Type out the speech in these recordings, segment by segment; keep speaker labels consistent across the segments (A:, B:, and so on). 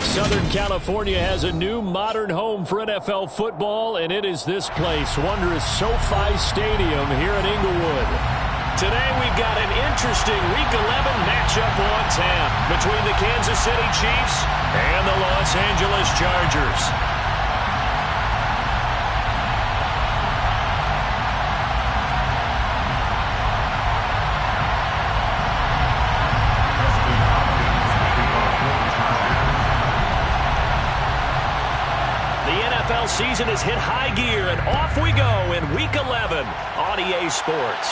A: Southern California has a new modern home for NFL football, and it is this place, wondrous SoFi Stadium here in Inglewood.
B: Today we've got an interesting Week 11 matchup on tap between the Kansas City Chiefs and the Los Angeles Chargers. Season has hit high gear, and off we go in Week 11 on EA Sports.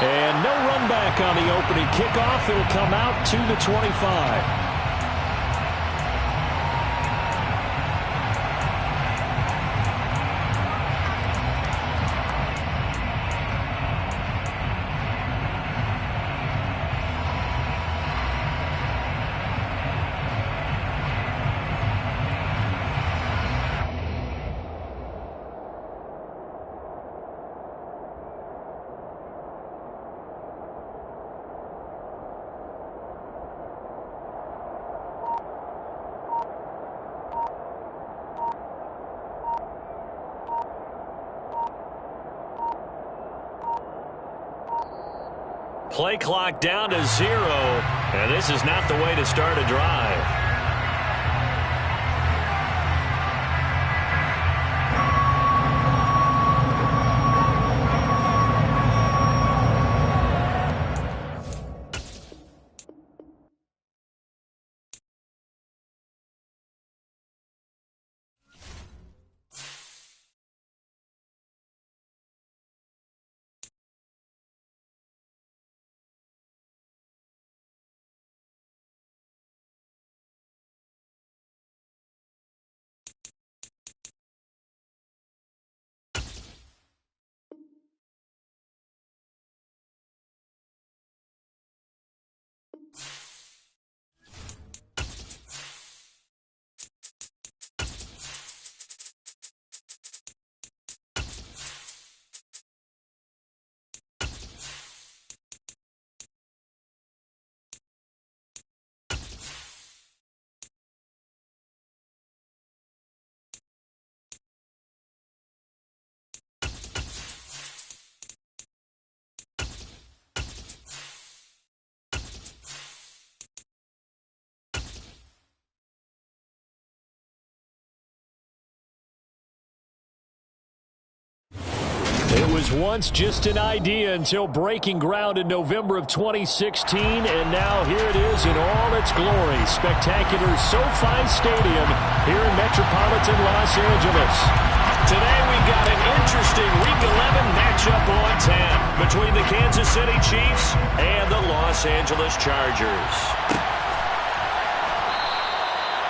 A: And no run back on the opening kickoff. It'll come out to the 25.
B: Play clock down to 0, and this is not the way to start a drive. It was once just an idea until breaking ground in November of 2016, and now here it is in all its glory. Spectacular SoFi Stadium here in metropolitan Los Angeles. Today we've got an interesting Week 11 matchup on tap between the Kansas City Chiefs and the Los Angeles Chargers.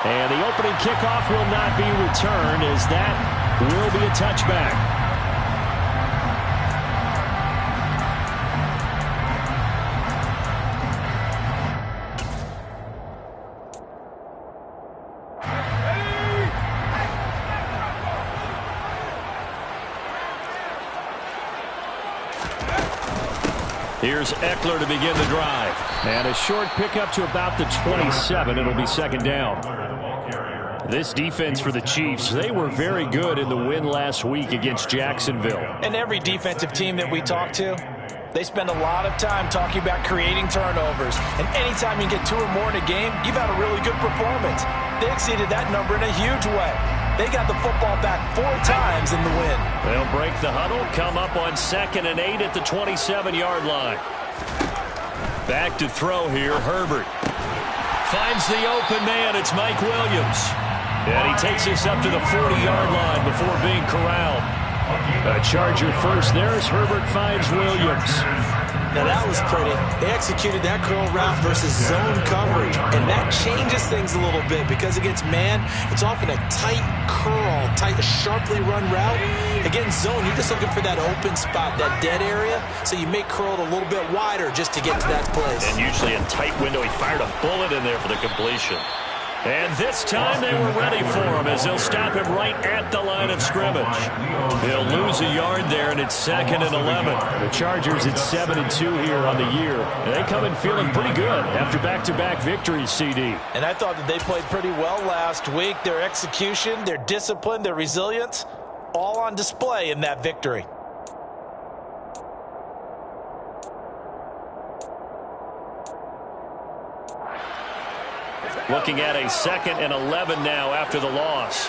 A: And the opening kickoff will not be returned, as that will be a touchback.
B: Here's Eckler to begin the drive.
A: And a short pickup to about the 27. It'll be second down. This defense for the Chiefs, they were very good in the win last week against Jacksonville.
C: And every defensive team that we talk to, they spend a lot of time talking about creating turnovers. And anytime you get 2 or more in a game, you've had a really good performance. They exceeded that number in a huge way. They got the football back 4 times in the win.
B: They'll break the huddle, come up on 2nd and 8 at the 27-yard line. Back to throw here, Herbert. Finds the open man, it's Mike Williams. And he takes us up to the 40-yard line before being corralled. A Charger first there as Herbert finds Williams.
C: Now that was pretty. They executed that curl route versus zone coverage, and that changes things a little bit because against man, it's often a tight curl, sharply run route. Against zone, you're just looking for that open spot, that dead area, so you may curl it a little bit wider just to get to that place.
B: And usually a tight window. He fired a bullet in there for the completion. And this time they were ready for him as they'll stop him right at the line of scrimmage. They'll lose a yard there, and it's 2nd and 11.
A: The Chargers at 7-2 here on the year. And they come in feeling pretty good after back-to-back victories, CD.
C: And I thought that they played pretty well last week. Their execution, their discipline, their resilience, all on display in that victory.
B: Looking at a 2nd and 11 now after the loss.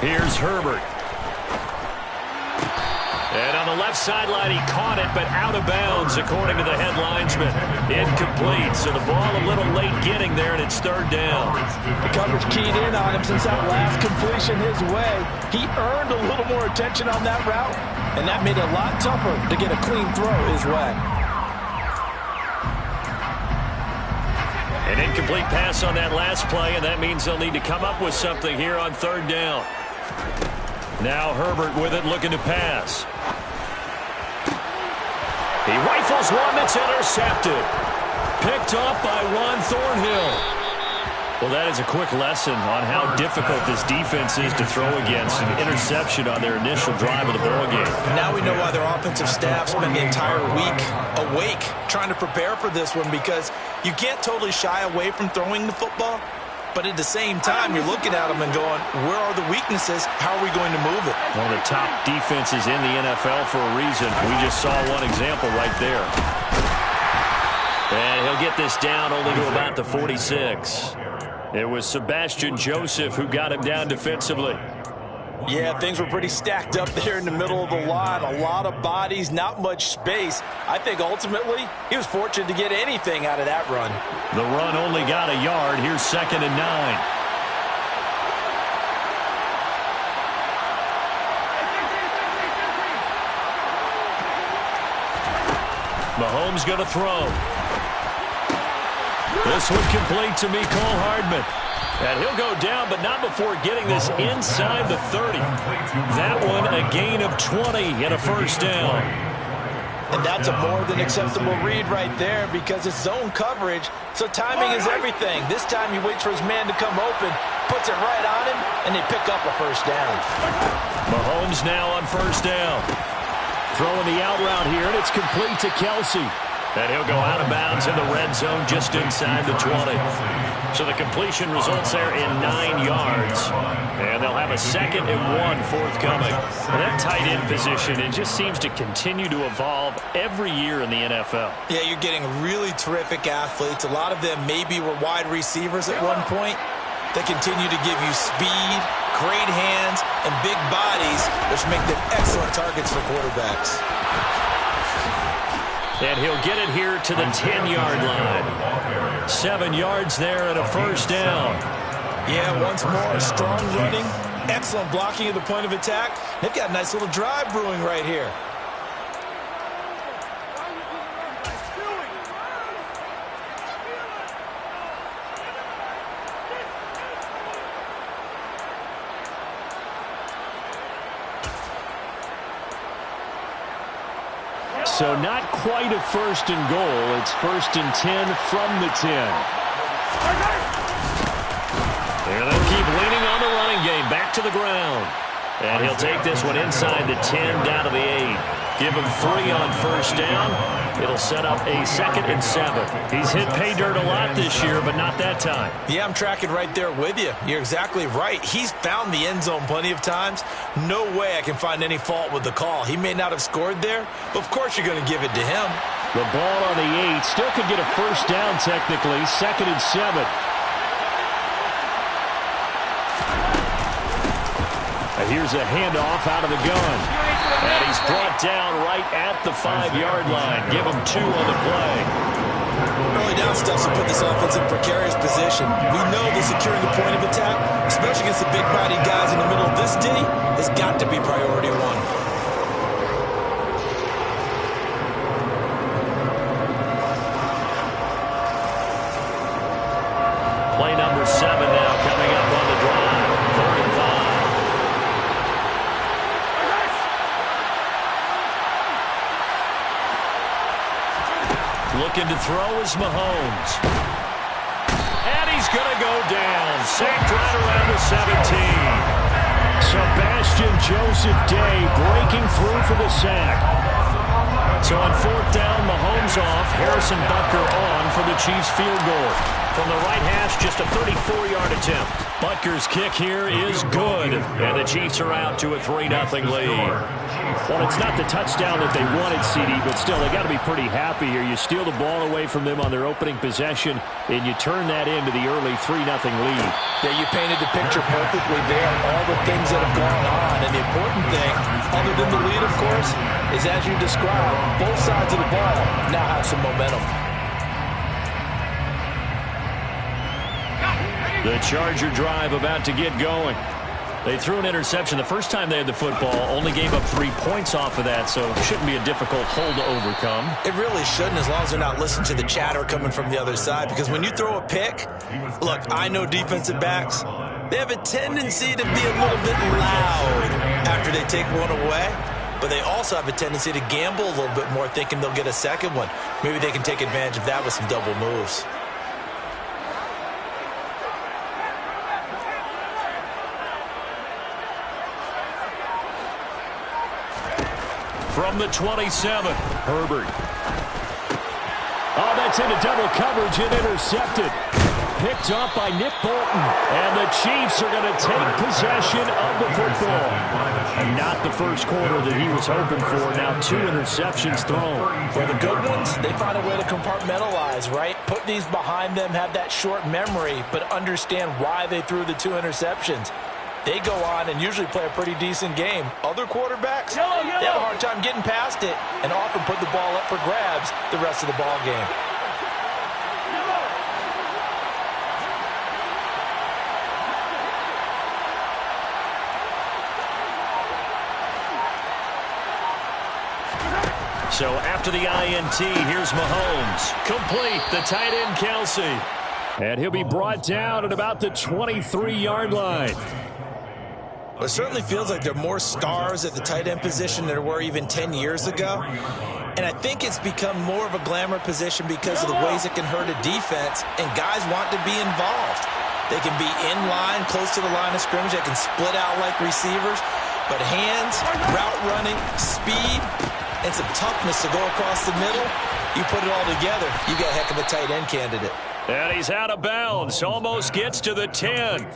B: Here's Herbert. And on the left sideline, he caught it, but out of bounds, according to the head linesman. Incomplete, so the ball a little late getting there, and it's 3rd down.
C: The coverage keyed in on him since that last completion his way. He earned a little more attention on that route, and that made it a lot tougher to get a clean throw his way.
B: An incomplete pass on that last play, and that means they'll need to come up with something here on 3rd down. Now Herbert with it, looking to pass. He rifles one that's intercepted. Picked off by Juan Thornhill. Well, that is a quick lesson on how difficult this defense is to throw against. An interception on their initial drive of the ball game.
C: Now we know why their offensive staff spent the entire week awake trying to prepare for this one, because you can't totally shy away from throwing the football, but at the same time, you're looking at them and going, where are the weaknesses? How are we going to move it?
B: One of the top defenses in the NFL for a reason. We just saw one example right there. And he'll get this down only to about the 46. It was Sebastian Joseph who got him down defensively.
C: Yeah, things were pretty stacked up there in the middle of the line. A lot of bodies, not much space. I think ultimately he was fortunate to get anything out of that run.
B: The run only got a yard. Here's 2nd and 9. Mahomes going to throw. This one complete to Mecole Hardman. And he'll go down, but not before getting this inside the 30. That one a gain of 20 and a 1st down.
C: And that's a more than acceptable read right there, because it's zone coverage, so timing is everything. This time he waits for his man to come open, puts it right on him, and they pick up a 1st down.
B: Mahomes now on 1st down. Throwing the out route here, and it's complete to Kelsey. And he'll go out of bounds in the red zone just inside the 20. So the completion results there in 9 yards. And they'll have a 2nd and 1 forthcoming. And that tight end position, it just seems to continue to evolve every year in the NFL.
C: Yeah, you're getting really terrific athletes. A lot of them maybe were wide receivers at one point. They continue to give you speed, great hands, and big bodies, which make them excellent targets for quarterbacks.
B: And he'll get it here to the 10-yard line. 7 yards there and a 1st down.
C: Yeah, once more, strong running, excellent blocking at the point of attack. They've got a nice little drive brewing right here.
A: So not quite a 1st and goal. It's 1st and 10 from the 10.
B: And they'll keep leaning on the running game. Back to the ground. And he'll take this one inside the 10 down to the 8. Give him 3 on 1st down. It'll set up a 2nd and 7. He's hit pay dirt a lot this year, but not that time.
C: Yeah, I'm tracking right there with you. You're exactly right. He's found the end zone plenty of times. No way I can find any fault with the call. He may not have scored there, but of course you're going to give it to him.
A: The ball on the 8. Still could get a 1st down technically. 2nd and 7. And here's a handoff out of the gun. And he's brought down right at the 5-yard line. Give him 2 on the play.
C: Early down stuff to put this offense in a precarious position. We know that securing the point of attack, especially against the big-bodied guys in the middle of this D, has got to be priority 1.
B: Play number 7 now coming up on the drive. 3rd and 5. Looking to throw is Mahomes. going to go down. Sacked right around the 17.
A: Sebastian Joseph Day breaking through for the sack.
B: So on fourth down, Mahomes off, Harrison Butker on for the Chiefs field goal. From the right hash, just a 34-yard attempt. Butker's kick here is good, and the Chiefs are out to a 3-0 lead.
A: Well, it's not the touchdown that they wanted, CD, but still, they got to be pretty happy here. You steal the ball away from them on their opening possession, and you turn that into the early 3-0 lead.
C: Yeah, you painted the picture perfectly there. All the things that have gone on, and the important thing, other than the lead, of course, is as you described, both sides of the ball now have some momentum.
B: The Charger drive about to get going. They threw an interception the first time they had the football, only gave up 3 points off of that, so it shouldn't be a difficult hole to overcome.
C: It really shouldn't, as long as they're not listening to the chatter coming from the other side, because when you throw a pick, look, I know defensive backs, they have a tendency to be a little bit loud after they take one away, but they also have a tendency to gamble a little bit more, thinking they'll get a second one. Maybe they can take advantage of that with some double moves.
B: From the 27, Herbert.
A: Oh, that's into double coverage and intercepted. Picked up by Nick Bolton. And the Chiefs are going to take possession of the football. And not the first quarter that he was hoping for. Now 2 interceptions thrown.
C: For the good ones, they find a way to compartmentalize, right? Put these behind them, have that short memory, but understand why they threw the 2 interceptions. They go on and usually play a pretty decent game. Other quarterbacks, they have a hard time getting past it and often put the ball up for grabs the rest of the ball game.
B: So after the INT, here's Mahomes. Complete, the tight end Kelsey.
A: And he'll be brought down at about the 23-yard line.
C: It certainly feels like there are more stars at the tight end position than there were even 10 years ago. And I think it's become more of a glamour position because of the ways it can hurt a defense, and guys want to be involved. They can be in line, close to the line of scrimmage. They can split out like receivers. But hands, route running, speed, and some toughness to go across the middle, you put it all together, you got a heck of a tight end candidate.
B: And he's out of bounds. Almost gets to the 10.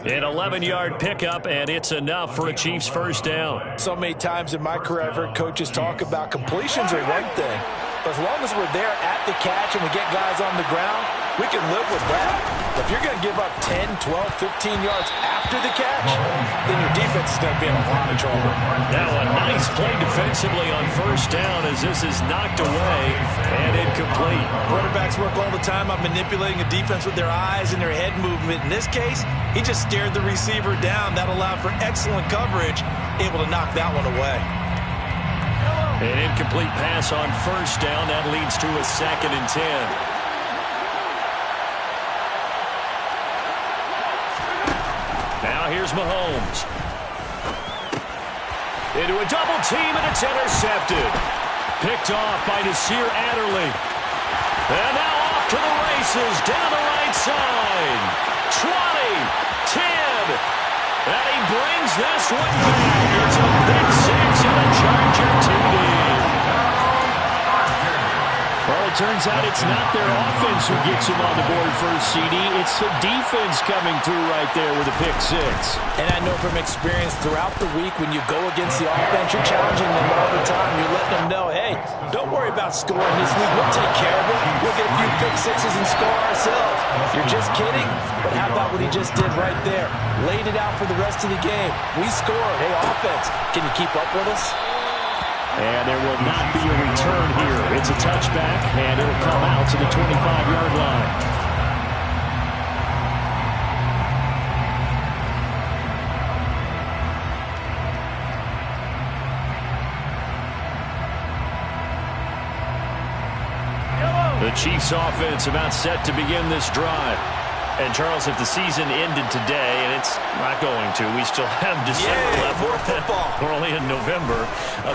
B: An 11-yard pickup, and it's enough for a Chiefs first down.
C: So many times in my career, I've heard coaches talk about completions are one thing. But as long as we're there at the catch and we get guys on the ground, we can live with that. But if you're going to give up 10, 12, 15 yards after the catch, then your defense is going to be in a lot of trouble.
B: Now a nice play defensively on first down as this is knocked away and incomplete.
C: Quarterbacks work all the time on manipulating a defense with their eyes and their head movement. In this case, he just stared the receiver down. That allowed for excellent coverage, able to knock that one away.
B: An incomplete pass on first down. That leads to a 2nd and 10. Now here's Mahomes. Into a double team, and it's intercepted. Picked off by Nasir Adderley. And now off to the races down the right side. 20, 10. And he brings this one back. It's a big 6 and a Charger TD.
A: Well, it turns out it's not their offense who gets him on the board first, CD. It's the defense coming through right there with a pick 6.
C: And I know from experience throughout the week, when you go against the offense, you're challenging them all the time. You're letting them know, hey, don't worry about scoring this week. We'll take care of it. We'll get a few pick 6s and score ourselves. You're just kidding? But how about what he just did right there? Laid it out for the rest of the game. We scored. Hey, offense, can you keep up with us?
A: And there will not be a return here. It's a touchback, and it'll come out to the 25-yard line.
B: The Chiefs offense about set to begin this drive. And, Charles, if the season ended today, and it's not going to, we still have December left.
C: More football.
B: We're only in November.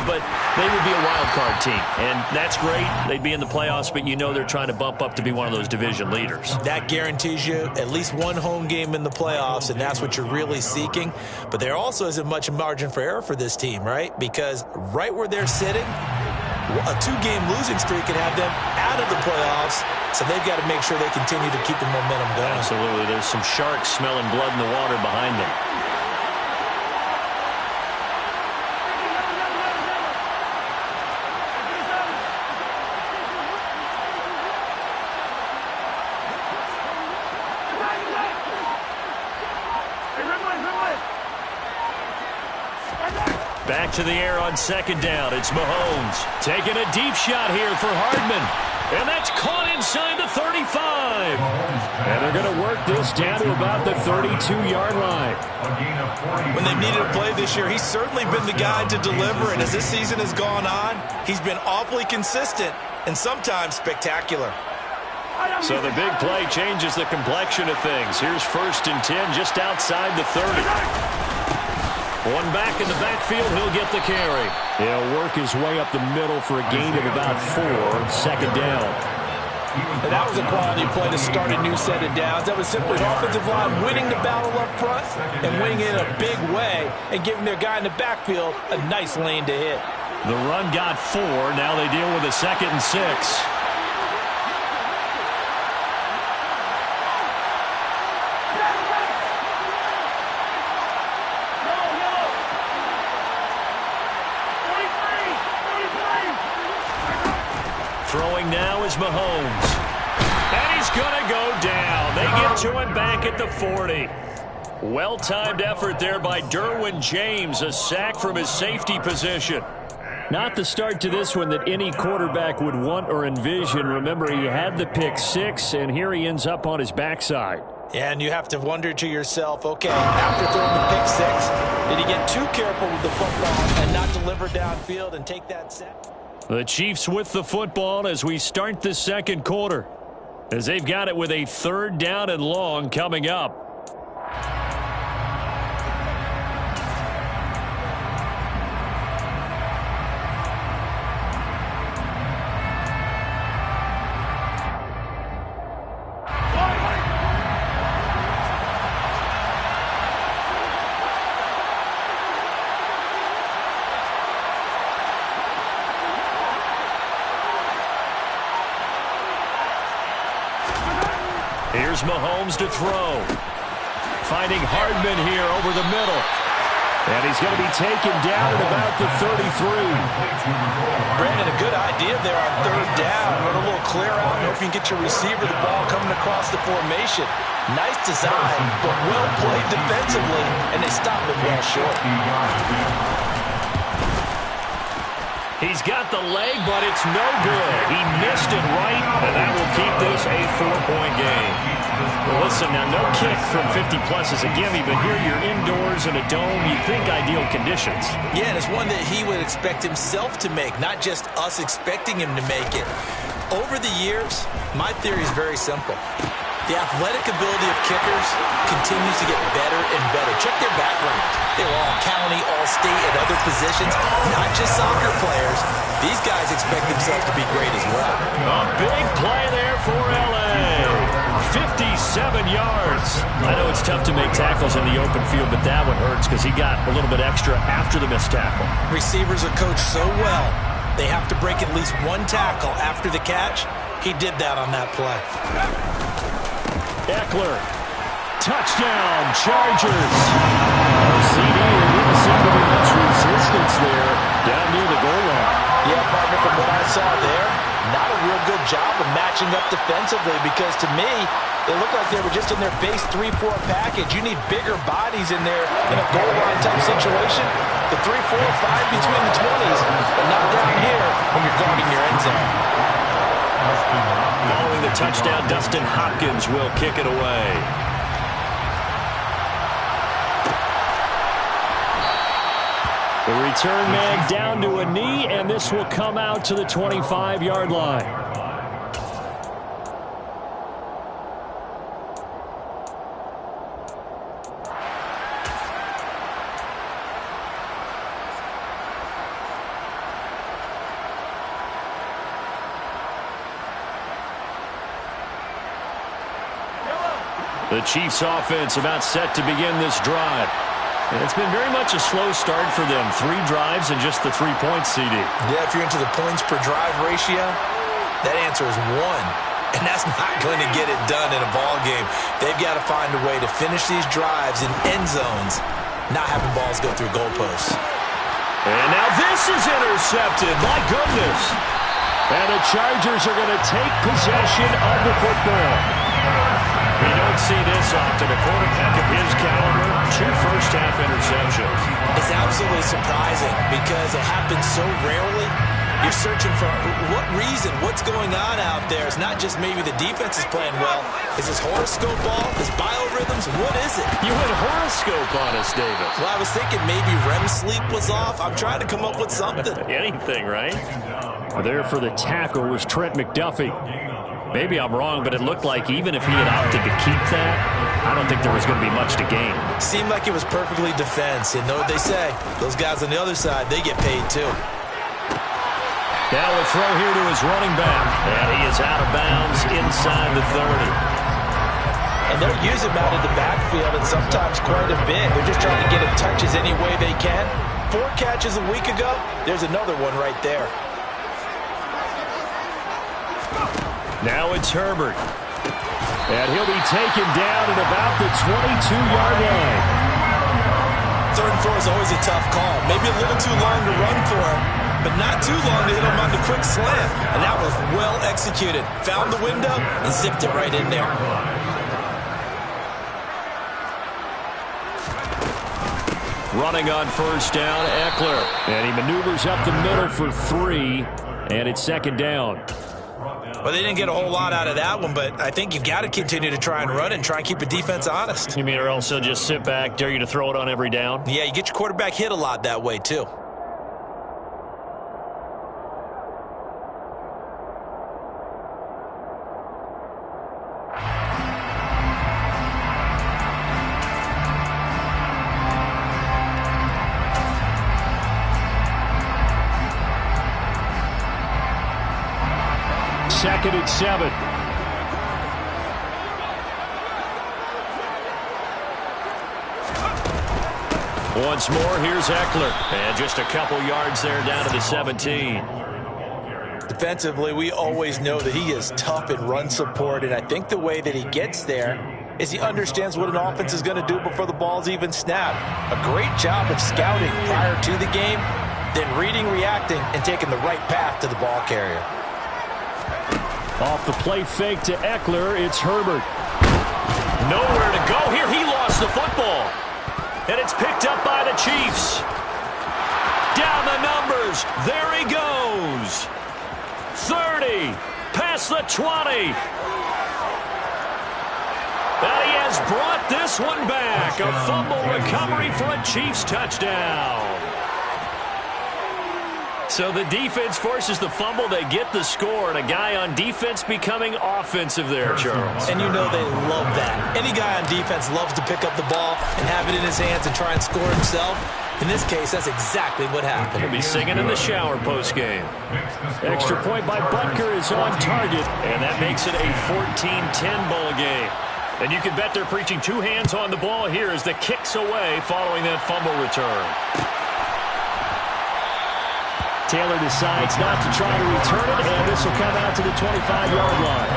B: But they would be a wild card team. And that's great. They'd be in the playoffs, but you know they're trying to bump up to be one of those division leaders.
C: That guarantees you at least one home game in the playoffs, and that's what you're really seeking. But there also isn't much margin for error for this team, right? Because right where they're sitting, a 2-game losing streak could have them out of the playoffs, so they've got to make sure they continue to keep the momentum going.
B: Absolutely. There's some sharks smelling blood in the water behind them. Back to the air on second down. It's Mahomes taking a deep shot here for Hardman. And that's caught inside the 35.
A: And they're going to work this down to about the 32-yard line.
C: When they've needed a play this year, he's certainly been the guy to deliver. And as this season has gone on, he's been awfully consistent and sometimes spectacular.
B: So the big play changes the complexion of things. Here's 1st and 10 just outside the 30. One back in the backfield, he'll get the carry.
A: He'll work his way up the middle for a gain of about 4, second down.
C: And that was a quality play to start a new set of downs. That was simply the offensive line winning the battle up front and winning it in a big way and giving their guy in the backfield a nice lane to hit.
B: The run got 4. Now they deal with a 2nd and 6. Throwing now is Mahomes. And he's going to go down. They get to him back at the 40. Well-timed effort there by Derwin James. A sack from his safety position.
A: Not the start to this one that any quarterback would want or envision. Remember, he had the pick 6, and here he ends up on his backside.
C: And you have to wonder to yourself, okay, after throwing the pick 6, did he get too careful with the football and not deliver downfield and take that sack?
B: The Chiefs with the football as we start the second quarter, as they've got it with a 3rd down and long coming up. Here's Mahomes to throw. Finding Hardman here over the middle.
A: And he's going to be taken down at about the 33.
C: Brandon, a good idea there on 3rd down. Run a little clear out. Hope you can get your receiver the ball coming across the formation. Nice design, but well played defensively, and they stopped him well short.
B: He's got the leg, but it's no good. He missed it right, and that will keep this a 4-point game. Well, listen, now no kick from 50-plus is a gimme, but here you're indoors in a dome. You'd think ideal conditions.
C: Yeah, and it's one that he would expect himself to make, not just us expecting him to make it. Over the years, my theory is very simple. The athletic ability of kickers continues to get better and better. Check their background. They were all county, all state, at other positions, not just soccer players. These guys expect themselves to be great as well.
B: A big play there for L.A. 57 yards. I know it's tough to make tackles in the open field, but that one hurts because he got a little bit extra after the missed tackle.
C: Receivers are coached so well, they have to break at least one tackle after the catch. He did that on that play.
B: Eckler. Touchdown, Chargers.
A: CD, there didn't seem to be much resistance there down near the goal line.
C: Yeah, partner, from what I saw there, not a real good job of matching up defensively because to me, it looked like they were just in their base 3-4 package. You need bigger bodies in there in a goal line type situation. The 3, 4, 5 between the 20s, but not down here when you're guarding your end zone.
B: Following the touchdown, Dustin Hopkins will kick it away.
A: The return man down to a knee, and this will come out to the 25-yard line.
B: The Chiefs offense about set to begin this drive. And it's been very much a slow start for them. 3 drives and just the 3 points, CD.
C: Yeah, if you're into the points per drive ratio, that answer is 1. And that's not going to get it done in a ball game. They've got to find a way to finish these drives in end zones, not having balls go through goalposts.
B: And now this is intercepted. My goodness.
A: And the Chargers are going to take possession of the football.
B: We don't see this often. A quarterback of his caliber, 2 first-half interceptions.
C: It's absolutely surprising because it happens so rarely. You're searching for what reason, what's going on out there. It's not just maybe the defense is playing well. Is this horoscope ball? Is biorhythms? What is it?
B: You went horoscope on us, David.
C: Well, I was thinking maybe REM sleep was off. I'm trying to come up with something.
B: Anything, right?
A: There for the tackle was Trent McDuffie.
B: Maybe I'm wrong, but it looked like even if he had opted to keep that, I don't think there was going to be much to gain.
C: Seemed like it was perfectly defense. And know what they say? Those guys on the other side, they get paid too.
B: Now a throw here to his running back. And he is out of bounds inside the 30.
C: And they'll use him out in the backfield and sometimes quite a bit. They're just trying to get him touches any way they can. 4 catches a week ago. There's another one right there.
B: Now it's Herbert.
A: And he'll be taken down at about the 22-yard line.
C: 3rd and 4 is always a tough call. Maybe a little too long to run for him, but not too long to hit him on the quick slant. And that was well executed. Found the window and zipped it right in there.
B: Running on first down, Eckler.
A: And he maneuvers up the middle for 3, and it's 2nd down.
C: Well, they didn't get a whole lot out of that one, but I think you've got to continue to try and run and try and keep the defense honest.
B: You mean or else they'll just sit back, dare you to throw it on every down?
C: Yeah, you get your quarterback hit a lot that way, too.
A: Second and 7.
B: Once more, here's Eckler. And just a couple yards there down to the 17.
C: Defensively, we always know that he is tough in run support, and I think the way that he gets there is he understands what an offense is going to do before the ball's even snapped. A great job of scouting prior to the game, then reading, reacting, and taking the right path to the ball carrier.
A: Off the play fake to Eckler, it's Herbert.
B: Nowhere to go here. He lost the football. And it's picked up by the Chiefs. Down the numbers. There he goes. 30. Past the 20. And he has brought this one back. A fumble recovery for a Chiefs touchdown. So the defense forces the fumble. They get the score, and a guy on defense becoming offensive there, Charles.
C: And you know they love that. Any guy on defense loves to pick up the ball and have it in his hands and try and score himself. In this case, that's exactly what happened.
B: He'll be singing in the shower postgame.
A: Extra point by Butker is on target.
B: And that makes it a 14-10 ball game. And you can bet they're preaching 2 hands on the ball here as the kick's away following that fumble return.
A: Taylor decides not to try to return it, and this will come out to the 25-yard line.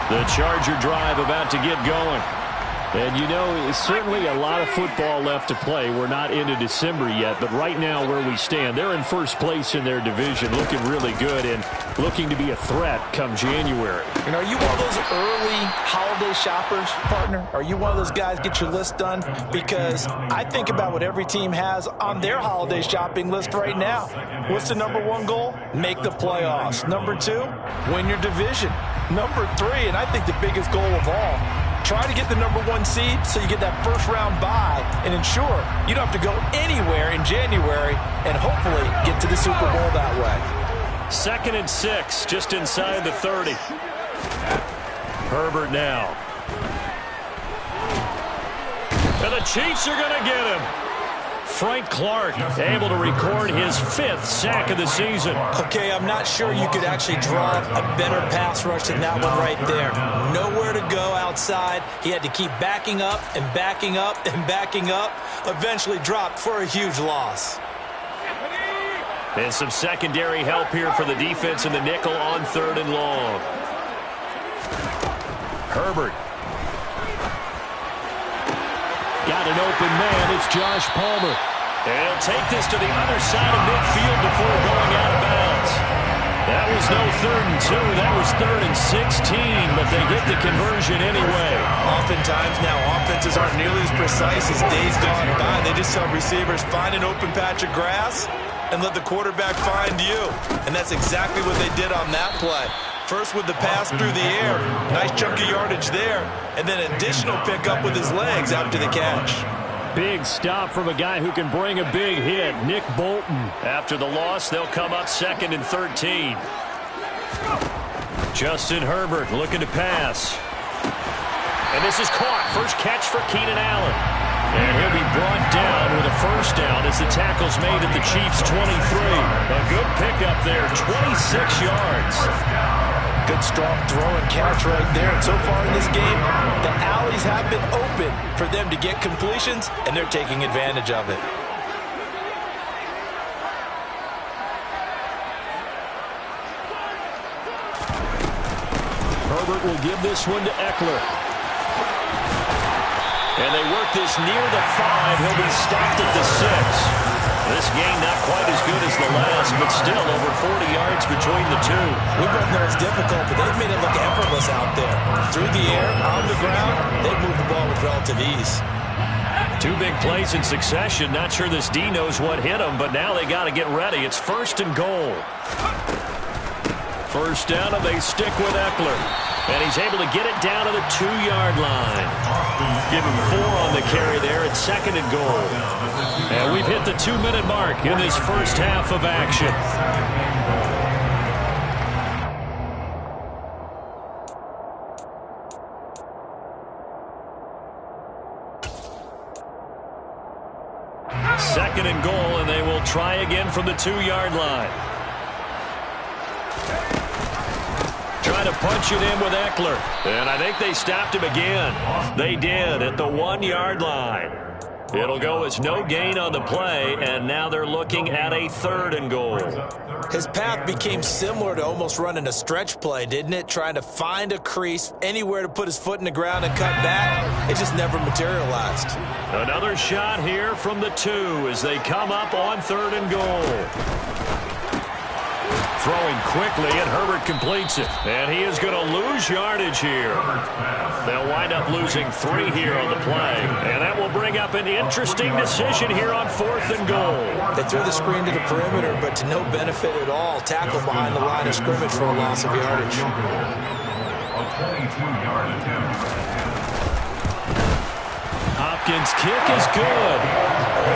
B: The Charger drive about to get going.
A: And you know, certainly a lot of football left to play. We're not into December yet, but right now where we stand, they're in first place in their division, looking really good and looking to be a threat come January.
C: You know, are you one of those early holiday shoppers, partner? Are you one of those guys get your list done? Because I think about what every team has on their holiday shopping list right now. What's the number 1 goal? Make the playoffs. Number 2, win your division. Number 3, and I think the biggest goal of all, try to get the number 1 seed so you get that first-round bye and ensure you don't have to go anywhere in January and hopefully get to the Super Bowl that way.
B: 2nd and 6, just inside the 30. Herbert now. And the Chiefs are going to get him. Frank Clark, able to record his 5th sack of the season.
C: Okay, I'm not sure you could actually draw a better pass rush than that one right there. Nowhere to go outside. He had to keep backing up and backing up and backing up. Eventually dropped for a huge loss.
B: And some secondary help here for the defense in the nickel on 3rd and long. Herbert. Got an open man. It's Josh Palmer. And he'll take this to the other side of midfield before going out of bounds. That was no 3rd and 2. That was 3rd and 16, but they get the conversion anyway.
C: Oftentimes now, offenses aren't nearly as precise as days gone by. They just tell receivers, find an open patch of grass and let the quarterback find you. And that's exactly what they did on that play. First with the pass through the air, nice chunk of yardage there, and then additional pickup with his legs after the catch.
B: Big stop from a guy who can bring a big hit, Nick Bolton. After the loss, they'll come up 2nd and 13. Justin Herbert looking to pass. And this is caught. First catch for Keenan Allen. And he'll be brought down with a 1st down as the tackle's made at the Chiefs' 23. A good pickup there, 26 yards.
C: Good strong throw and catch right there. And so far in this game, the alleys have been open for them to get completions, and they're taking advantage of it.
B: Herbert will give this one to Eckler. And they work this near the 5. He'll be stopped at the 6. This game not quite as good as the last, but still over 40 yards between the two.
C: We both know it's difficult, but they've made it look effortless out there. Through the air, on the ground, they've moved the ball with relative ease.
B: 2 big plays in succession. Not sure this D knows what hit him, but now they got to get ready. It's 1st and goal. 1st down, and they stick with Eckler. And he's able to get it down to the 2-yard line. Give him 4 on the carry there at 2nd and goal. And we've hit the 2-minute mark in this first half of action. Second and goal, and they will try again from the 2-yard line. Trying to punch it in with Eckler. And I think they stopped him again. They did at the 1-yard line. It'll go as no gain on the play, and now they're looking at a 3rd and goal.
C: His path became similar to almost running a stretch play, didn't it? Trying to find a crease, anywhere to put his foot in the ground and cut back. It just never materialized.
B: Another shot here from the 2 as they come up on 3rd and goal. Throwing quickly, and Herbert completes it. And he is going to lose yardage here. They'll wind up losing 3 here on the play. And that will bring up an interesting decision here on 4th and goal.
C: They threw the screen to the perimeter, but to no benefit at all. Tackle behind the line of scrimmage for a loss of yardage.
D: A 22-yard attempt.
B: Hopkins' kick is good.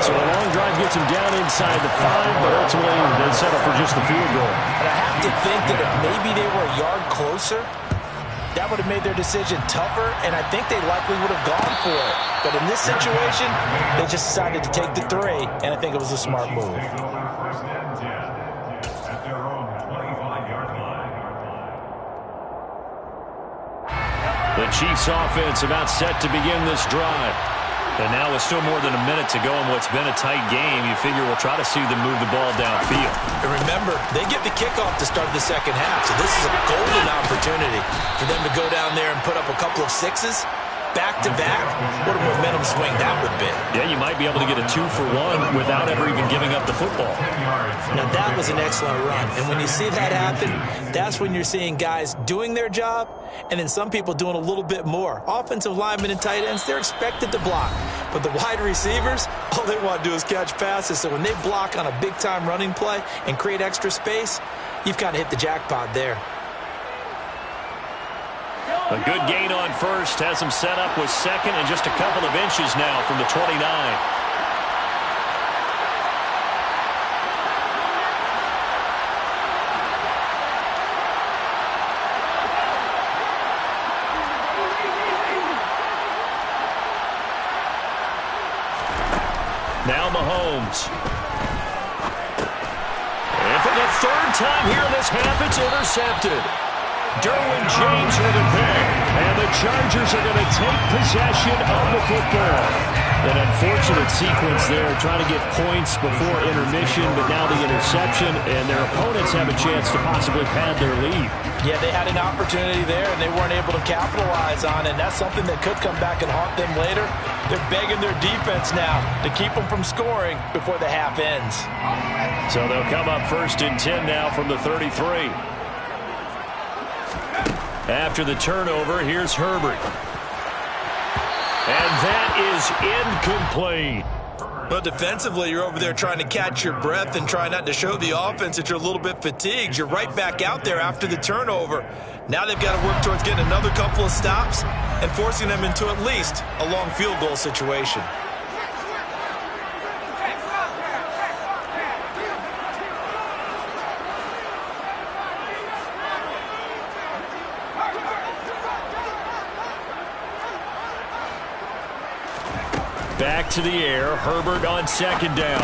B: So the long drive gets him down inside the 5, but ultimately they settle for just the field goal.
C: And I have to think that if maybe they were a yard closer, that would have made their decision tougher, and I think they likely would have gone for it. But in this situation, they just decided to take the 3, and I think it was a smart move.
B: The Chiefs offense about set to begin this drive. And now with still more than a minute to go in what's been a tight game, you figure we'll try to see them move the ball downfield.
C: And remember, they get the kickoff to start the second half, so this is a golden opportunity for them to go down there and put up a couple of 6s. Back-to-back, what a momentum swing that would be.
B: Yeah, you might be able to get a 2-for-1 without ever even giving up the football.
C: Now, that was an excellent run. And when you see that happen, that's when you're seeing guys doing their job and then some people doing a little bit more. Offensive linemen and tight ends, they're expected to block. But the wide receivers, all they want to do is catch passes. So when they block on a big-time running play and create extra space, you've kind of hit the jackpot there.
B: A good gain on 1st, has him set up with 2nd and just a couple of inches now from the 29. Now Mahomes. Mahomes. And for the third time here in this half, it's intercepted. Derwin James with a pick. And the Chargers are going to take possession of the football. An unfortunate sequence there, trying to get points before intermission, but now the interception, and their opponents have a chance to possibly pad their lead.
C: Yeah, they had an opportunity there, and they weren't able to capitalize on it. And that's something that could come back and haunt them later. They're begging their defense now to keep them from scoring before the half ends.
B: So they'll come up 1st and 10 now from the 33. After the turnover, here's Herbert. And that is incomplete.
C: Well, defensively, you're over there trying to catch your breath and try not to show the offense that you're a little bit fatigued. You're right back out there after the turnover. Now they've got to work towards getting another couple of stops and forcing them into at least a long field goal situation.
B: Back to the air. Herbert on 2nd down.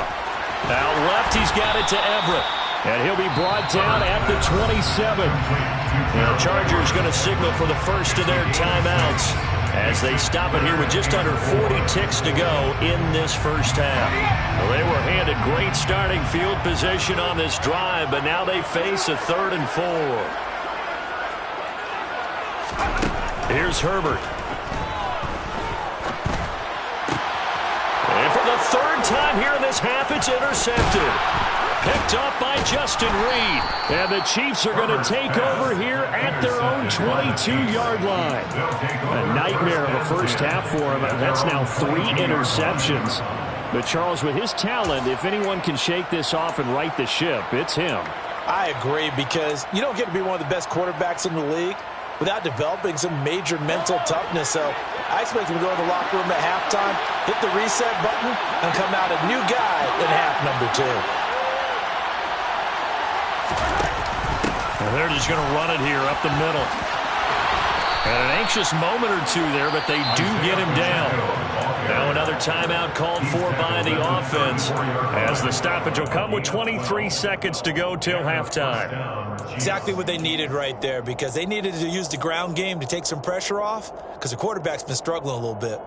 B: Out left, he's got it to Everett. And he'll be brought down at the 27. And the Chargers going to signal for the first of their timeouts as they stop it here with just under 40 ticks to go in this first half. Well, they were handed great starting field position on this drive, but now they face a 3rd and 4. Here's Herbert. And for the 3rd time here in this half, it's intercepted. Picked up by Justin Reed. And the Chiefs are going to take over here at their own 22-yard line. A nightmare of a first half for him. That's now 3 interceptions. But Charles, with his talent, if anyone can shake this off and right the ship, it's him.
C: I agree, because you don't get to be one of the best quarterbacks in the league without developing some major mental toughness. So I expect him to go in the locker room at halftime, hit the reset button, and come out a new guy in half number 2.
B: And they're just going to run it here up the middle. And an anxious moment or two there, but they do get him down. Now another timeout called for by the offense, as the stoppage will come with 23 seconds to go till halftime.
C: Exactly what they needed right there, because they needed to use the ground game to take some pressure off, because the quarterback's been struggling a little bit.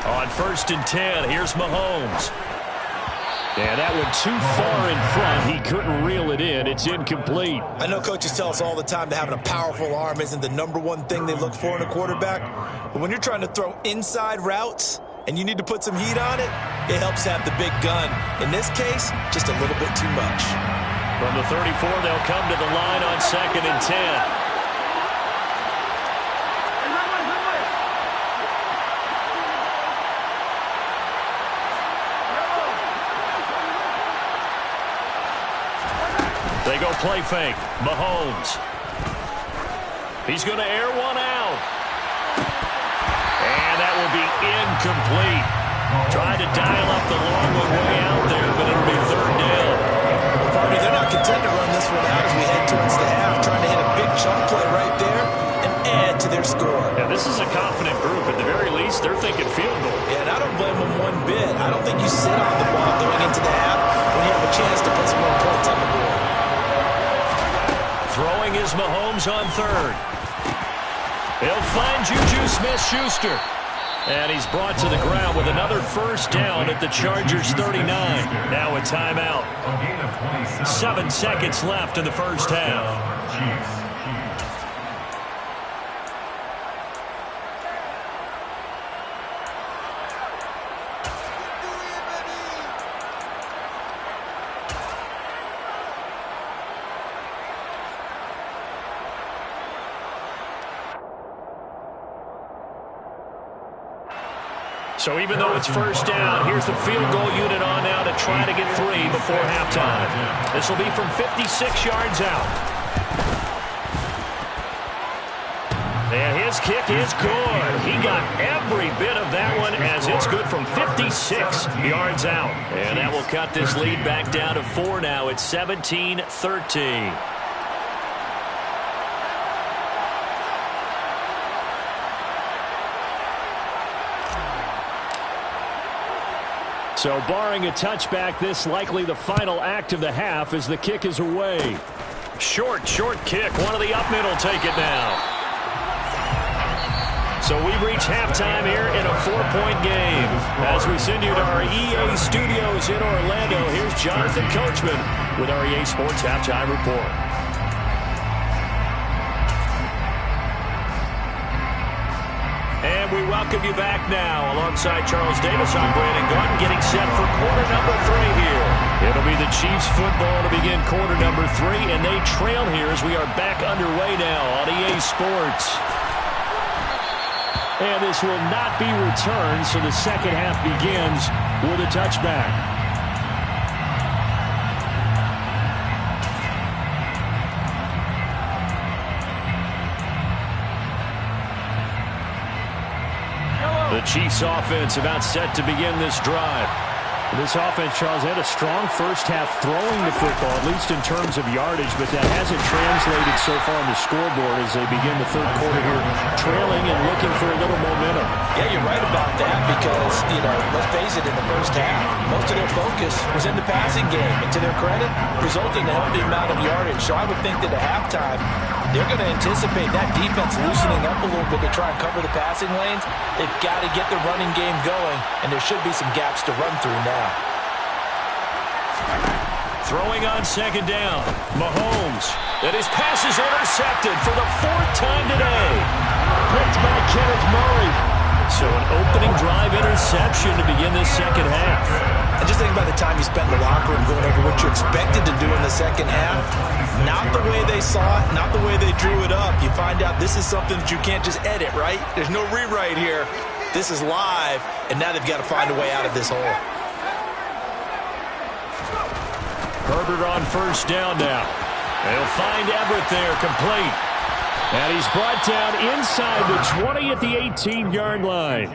B: On 1st and 10, here's Mahomes. And that one too far in front. He couldn't reel it in. It's incomplete.
C: I know coaches tell us all the time that having a powerful arm isn't the #1 thing they look for in a quarterback. But when you're trying to throw inside routes and you need to put some heat on it, it helps to have the big gun. In this case, just a little bit too much.
B: From the 34, they'll come to the line on 2nd and 10. They go play fake. Mahomes. He's going to air one out. And that will be incomplete. Tried to dial up the long one way out there, but it'll be 3rd down.
C: Party, they're not content to run this one out as we head towards the half, trying to hit a big chunk play right there and add to their score.
B: Yeah, this is a confident group. At the very least, they're thinking field goal.
C: Yeah, and I don't blame them one bit. I don't think you sit on the ball going into the half when you have a chance to put some more points on the board.
B: Throwing is Mahomes on 3rd. He'll find Juju Smith-Schuster. And he's brought to the ground with another 1st down at the Chargers 39. Now a timeout. 7 seconds left in the first half. So even though it's first down, here's the field goal unit on now to try to get 3 before halftime. This will be from 56 yards out. And his kick is good. He got every bit of that one as it's good from 56 yards out. And that will cut this lead back down to 4 now. It's 17-13. So barring a touchback, this likely the final act of the half as the kick is away. Short kick. One of the up mid will take it now. So we've reached halftime here in a 4-point game. As we send you to our EA studios in Orlando, here's Jonathan Coachman with our EA Sports Halftime Report. And we welcome you back now. Alongside Charles Davis, I'm Brandon Gaudin, getting set for quarter number 3 here. It'll be the Chiefs football to begin quarter number 3, and they trail here as we are back underway now on EA Sports. And this will not be returned, so the second half begins with a touchback. The Chiefs offense about set to begin this drive. This offense, Charles, had a strong first half throwing the football, at least in terms of yardage, but that hasn't translated so far on the scoreboard as they begin the third quarter here, trailing and looking for a little momentum.
C: Yeah, you're right about that because, let's face it, in the first half, most of their focus was in the passing game. And to their credit, resulting in a healthy amount of yardage. So I would think that at halftime, they're going to anticipate that defense loosening up a little bit to try and cover the passing lanes. They've got to get the running game going, and there should be some gaps to run through now.
B: Throwing on second down, Mahomes. And his pass is intercepted for the 4th time today. Picked by Kenneth Murray. So an opening drive interception to begin this second half.
C: And just think about the time you spent in the locker room going over what you expected to do in the second half. Not the way they saw it, not the way they drew it up. You find out this is something that you can't just edit, right? There's no rewrite here. This is live, and now they've got to find a way out of this hole.
B: Herbert on first down now. They'll find Everett there, complete. And he's brought down inside the 20 at the 18-yard line.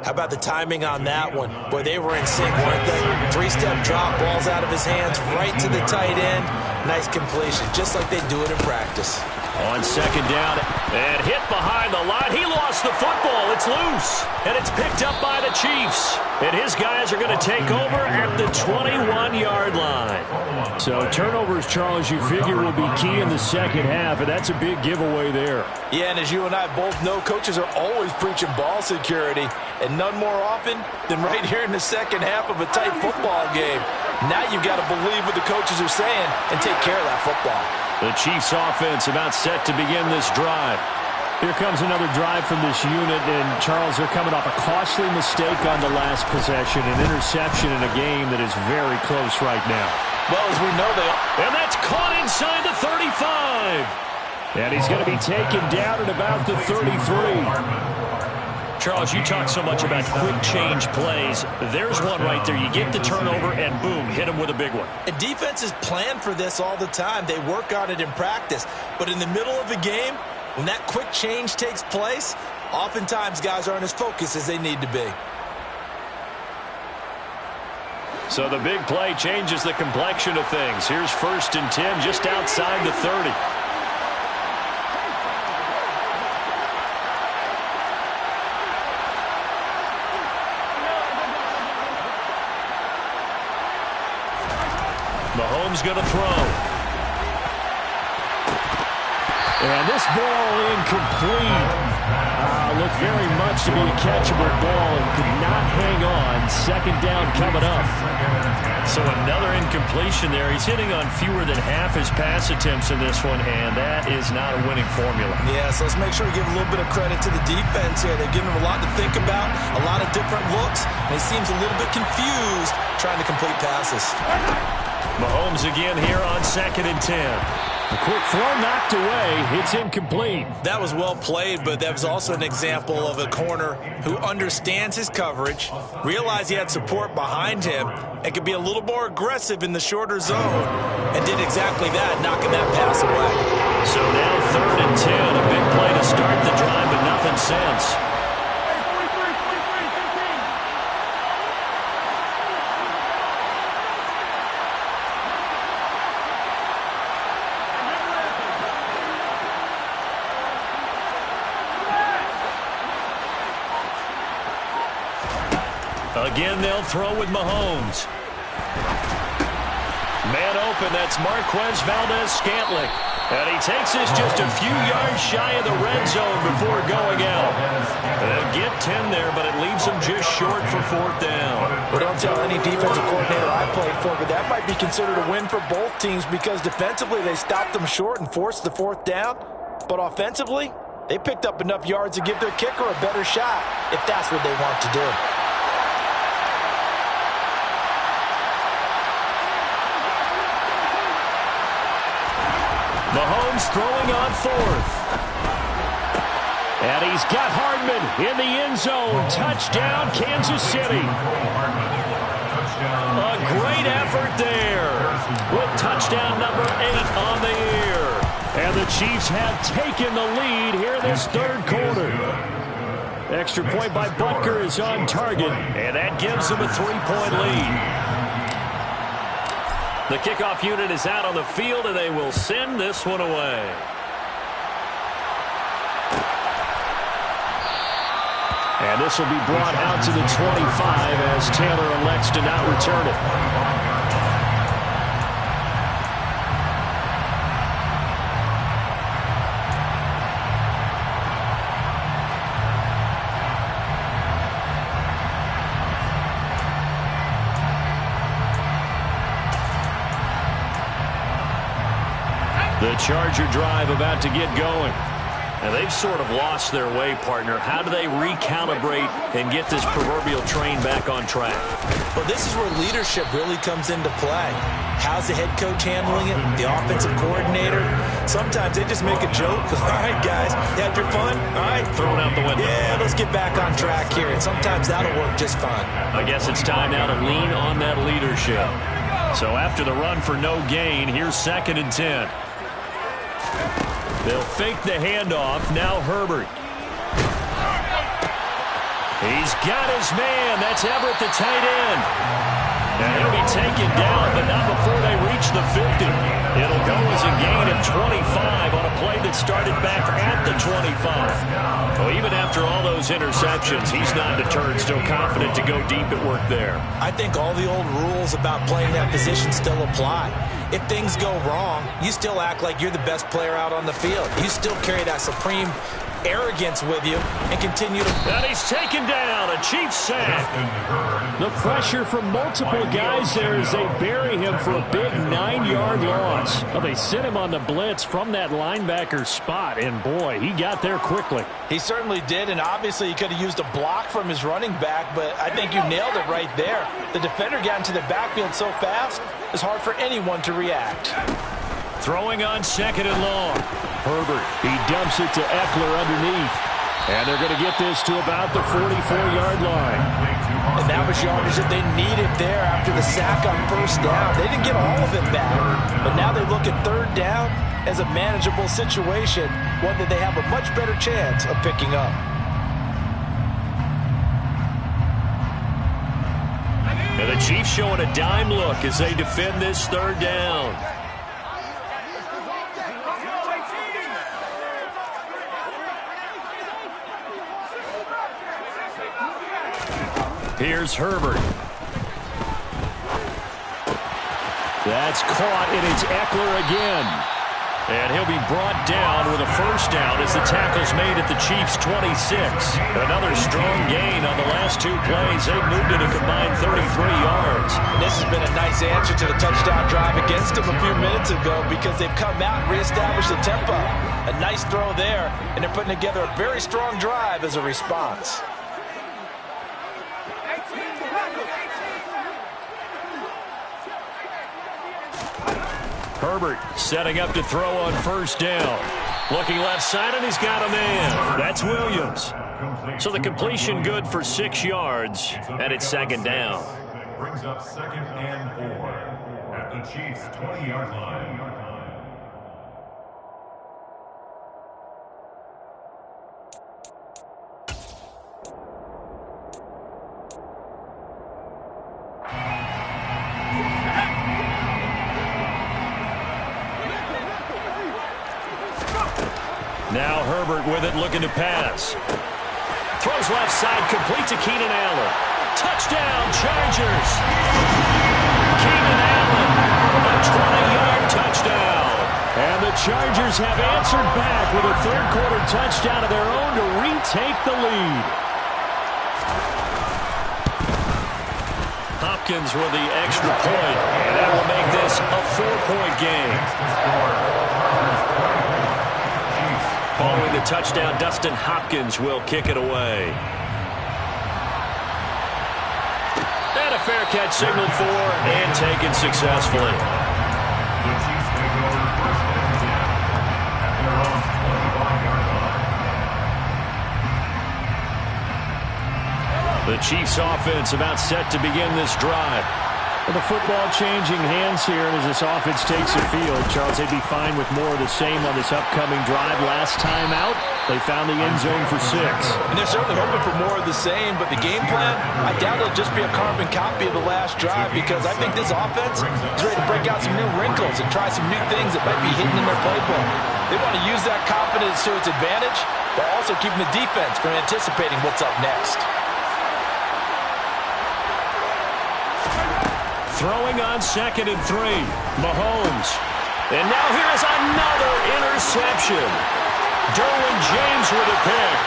C: How about the timing on that one? Boy, they were in sync, weren't they? 3-step drop, balls out of his hands, right to the tight end. Nice completion, just like they do it in practice.
B: On second down, and hit behind the line. He lost the football. It's loose, and it's picked up by the Chiefs. And his guys are going to take over at the 21-yard line. So turnovers, Charles, you figure will be key in the second half, and that's a big giveaway there.
C: Yeah, and as you and I both know, coaches are always preaching ball security, and none more often than right here in the second half of a tight football game. Now you've got to believe what the coaches are saying and take care of that football.
B: The Chiefs offense about set to begin this drive. Here comes another drive from this unit, and Charles, they're coming off a costly mistake on the last possession, an interception in a game that is very close right now.
C: Well, as we know,
B: and that's caught inside the 35. And he's going to be taken down at about the 33. Charles, you talk so much about quick change plays. There's one right there. You get the turnover, and boom, hit him with a big one.
C: And defenses plan for this all the time. They work on it in practice. But in the middle of the game, when that quick change takes place, oftentimes guys aren't as focused as they need to be.
B: So the big play changes the complexion of things. Here's 1st and 10 just outside the 30. Mahomes going to throw. And this ball incomplete. Looked very much to be a catchable ball and could not hang on. Second down coming up. So another incompletion there. He's hitting on fewer than half his pass attempts in this one, and that is not a winning formula.
C: Yeah, so let's make sure we give a little bit of credit to the defense here. They're giving him a lot to think about, a lot of different looks, and he seems a little bit confused trying to complete passes.
B: Mahomes again here on 2nd and 10.
A: The quick throw knocked away. It's incomplete.
C: That was well played, but that was also an example of a corner who understands his coverage, realized he had support behind him, and could be a little more aggressive in the shorter zone, and did exactly that, knocking that pass away.
A: So now 3rd and 10. A big play to start the drive, but nothing since. Again, they'll throw with Mahomes. Man open, that's Marquez Valdes-Scantling. And he takes this just a few yards shy of the red zone before going out. They'll get 10 there, but it leaves them just short for 4th down.
C: Well, don't tell any defensive coordinator I played for, but that might be considered a win for both teams because defensively they stopped them short and forced the 4th down. But offensively, they picked up enough yards to give their kicker a better shot if that's what they want to do.
A: Mahomes throwing on 4th. And he's got Hardman in the end zone. Touchdown, Kansas City. A great effort there with touchdown number 8 on the year. And the Chiefs have taken the lead here in this 3rd quarter. Extra point by Butker is on target, and that gives them a 3-point lead. The kickoff unit is out on the field, and they will send this one away. And this will be brought out to the 25 as Taylor elects to not return it. The Charger drive about to get going. And they've sort of lost their way, partner. How do they recalibrate and get this proverbial train back on track?
C: Well, this is where leadership really comes into play. How's the head coach handling it? The offensive coordinator? Sometimes they just make a joke. All right, guys, you had your fun? All right.
A: Throw it out the window.
C: Yeah, let's get back on track here. And sometimes that'll work just fine.
A: I guess it's time now to lean on that leadership. So after the run for no gain, here's 2nd and 10. They'll fake the handoff. Now Herbert. He's got his man. That's Everett, the tight end. And he'll be taken down, but not before they reach the 50. It'll go as a gain of 25 on a play that started back at the 25. Well, even after all those interceptions, he's not deterred, still confident to go deep at work there.
C: I think all the old rules about playing that position still apply. If things go wrong, you still act like you're the best player out on the field. You still carry that supreme arrogance with you and continue to...
A: And he's taken down. A Chiefs sack. The pressure from multiple guys there as they bury him for a big 9-yard loss. Well, they sent him on the blitz from that linebacker spot, and boy, he got there quickly.
C: He certainly did, and obviously he could have used a block from his running back, but I think you nailed it right there. The defender got into the backfield so fast, it's hard for anyone to react.
A: Throwing on 2nd and long. Herbert, he dumps it to Eckler underneath. And they're going to get this to about the 44-yard line.
C: And that was yardage that they needed there after the sack on 1st down. They didn't get all of it back, but now they look at 3rd down as a manageable situation, one that they have a much better chance of picking up.
A: And the Chiefs showing a dime look as they defend this 3rd down. Here's Herbert. That's caught, and it's Eckler again. And he'll be brought down with a 1st down as the tackle's made at the Chiefs' 26. Another strong gain on the last 2 plays. They've moved it a combined 33 yards.
C: This has been a nice answer to the touchdown drive against them a few minutes ago because they've come out and reestablished the tempo. A nice throw there, and they're putting together a very strong drive as a response.
B: Herbert setting up to throw on first down. Looking left side, and he's got a man. That's Williams. So the completion good for 6 yards, and it's second down.
D: Brings up 2nd and 4 at the Chiefs' 20-yard line.
B: Now Herbert with it, looking to pass. Throws left side, complete to Keenan Allen. Touchdown, Chargers. Keenan Allen, a 20-yard touchdown. And the Chargers have answered back with a third-quarter touchdown of their own to retake the lead. Hopkins with the extra point, and that will make this a 4-point game. Following the touchdown, Dustin Hopkins will kick it away. And a fair catch signaled for and taken successfully.
D: The Chiefs take over 1st and 10 at their own 25-yard line.
B: The Chiefs offense about set to begin this drive.
A: Well, the football changing hands here, and as this offense takes the field, Charles, they'd be fine with more of the same on this upcoming drive. Last time out, they found the end zone for 6.
C: And they're certainly hoping for more of the same, but the game plan, I doubt it'll just be a carbon copy of the last drive, because I think this offense is ready to break out some new wrinkles and try some new things that might be hidden in their playbook. They want to use that confidence to its advantage, while also keeping the defense from anticipating what's up next.
B: Throwing on 2nd and 3. Mahomes. And now here is another interception. Derwin James with a pick.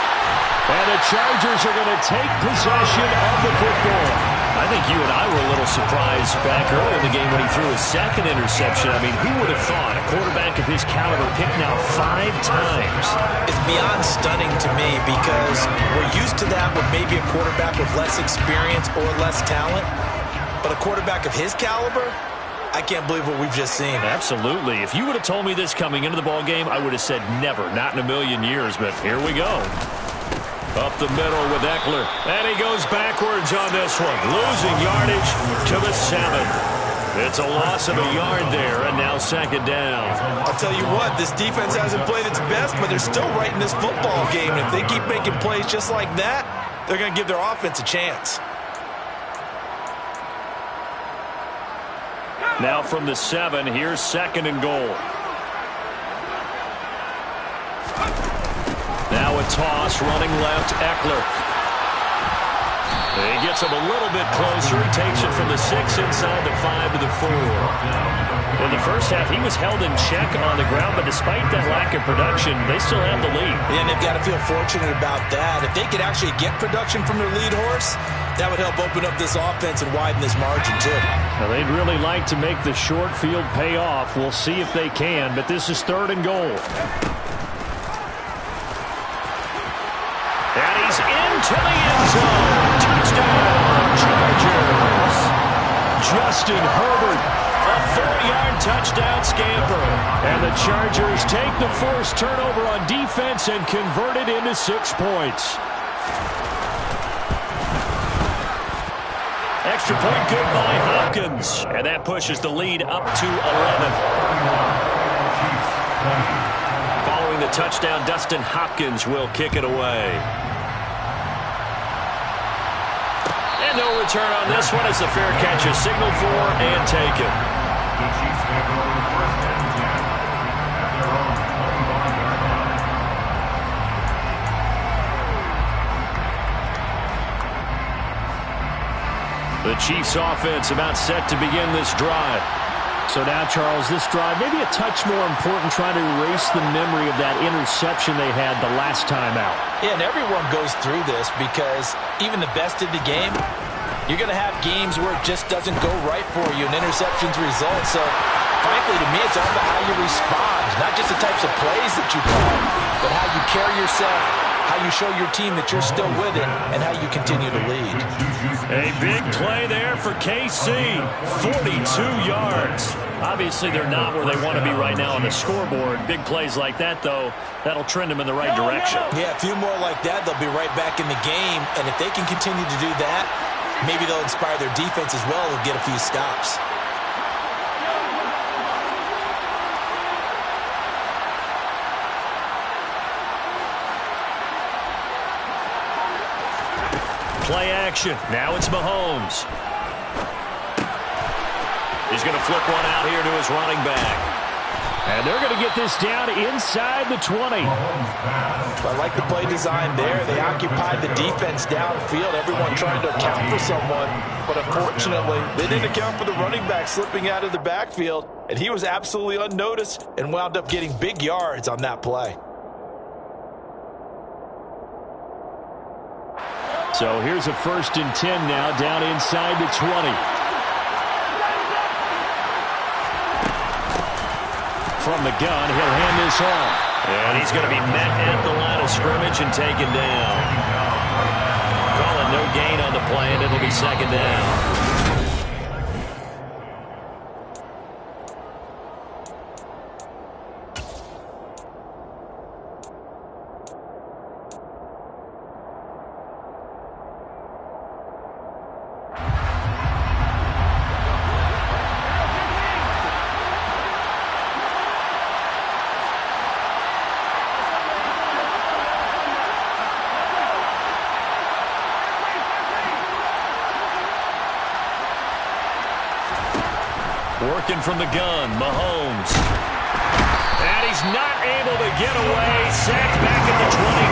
B: And the Chargers are going to take possession of the football. I think you and I were a little surprised back earlier in the game when he threw his 2nd interception. I mean, who would have thought a quarterback of his caliber picked now 5 times?
C: It's beyond stunning to me, because we're used to that with maybe a quarterback with less experience or less talent. But a quarterback of his caliber, I can't believe what we've just seen.
B: Absolutely. If you would have told me this coming into the ball game, I would have said never, not in a million years. But here we go. Up the middle with Eckler. And he goes backwards on this one. Losing yardage to the 7. It's a loss of a yard there, and now 2nd down.
C: I'll tell you what, this defense hasn't played its best, but they're still right in this football game. And if they keep making plays just like that, they're going to give their offense a chance.
B: Now from the 7, here's 2nd and goal. Now a toss, running left, Eckler. He gets him a little bit closer. He takes it from the 6 inside the 5 to the 4. In the first half, he was held in check on the ground, but despite that lack of production, they still have the lead.
C: Yeah, and they've got to feel fortunate about that. If they could actually get production from their lead horse, that would help open up this offense and widen this margin, too.
A: Now, they'd really like to make the short field pay off. We'll see if they can, but this is 3rd and goal.
B: And he's into the end zone. Touchdown, Chargers. Justin Herbert, a 4-yard touchdown scamper. And the Chargers take the forced turnover on defense and convert it into 6 points. Extra point good by Hopkins. And that pushes the lead up to 11. Following the touchdown, Dustin Hopkins will kick it away. And no return on this one as the fair catch is signaled for and taken.
D: The Chiefs take over 1st and 10 at their own 25-yard line.
B: The Chiefs offense about set to begin this drive.
A: So now, Charles, this drive maybe a touch more important, trying to erase the memory of that interception they had the last time out.
C: Yeah, and everyone goes through this, because even the best of the game, you're going to have games where it just doesn't go right for you, and interceptions result. So, frankly, to me, it's all about how you respond, not just the types of plays that you call, but how you carry yourself, how you show your team that you're still with it, and how you continue to lead.
B: A big play there for KC. 42 yards. Obviously, they're not where they want to be right now on the scoreboard. Big plays like that, though, that'll trend them in the right direction.
C: Yeah, a few more like that, they'll be right back in the game. And if they can continue to do that, maybe they'll inspire their defense as well and get a few stops.
B: Play action. Now it's Mahomes. He's going to flip one out here to his running back.
A: And they're going to get this down inside the 20.
C: I like the play design there. They occupied the defense downfield, everyone trying to account for someone. But unfortunately, they didn't account for the running back slipping out of the backfield. And he was absolutely unnoticed and wound up getting big yards on that play.
A: So here's a 1st and 10 now down inside the 20. From the gun, he'll hand this off.
B: And he's going to be met at the line of scrimmage and taken down. Calling no gain on the play, and it'll be 2nd down. Working from the gun, Mahomes. And he's not able to get away. Sacked back at the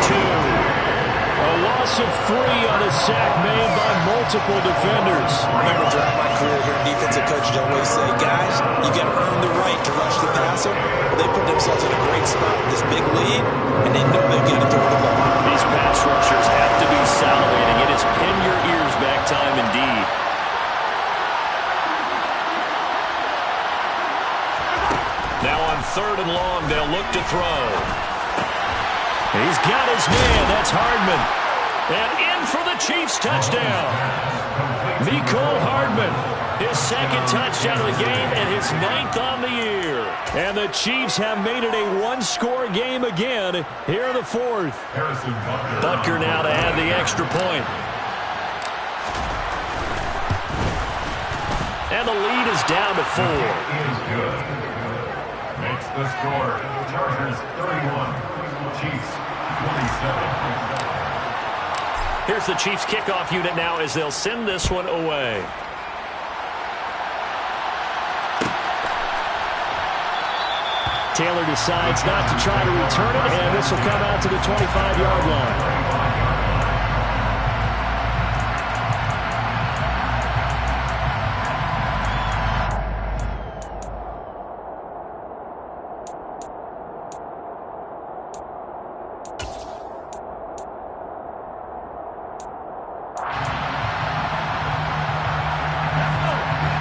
B: 22.
A: A loss of 3 on a sack made by multiple defenders.
C: I remember throughout my career here in defensive coaches always say, guys, you got to earn the right to rush the passer. Well, they put themselves in a great spot with this big lead, and they know they've got to throw the ball.
B: These pass rushers have to be salivating. It is pin your ears back time indeed. Now on 3rd and long, they'll look to throw.
A: He's got his man. That's Hardman.
B: And in for the Chiefs touchdown.
A: Mecole Hardman.
B: His 2nd touchdown of the game and his 9th on the year.
A: And the Chiefs have made it a one-score game again here in the 4th.
B: Butker now to add the extra point. And the lead is down to 4.
D: Makes the score. Chargers 31, Chiefs 27.
B: Here's the Chiefs kickoff unit now as they'll send this one away.
A: Taylor decides not to try to return it, and this will come out to the 25-yard line.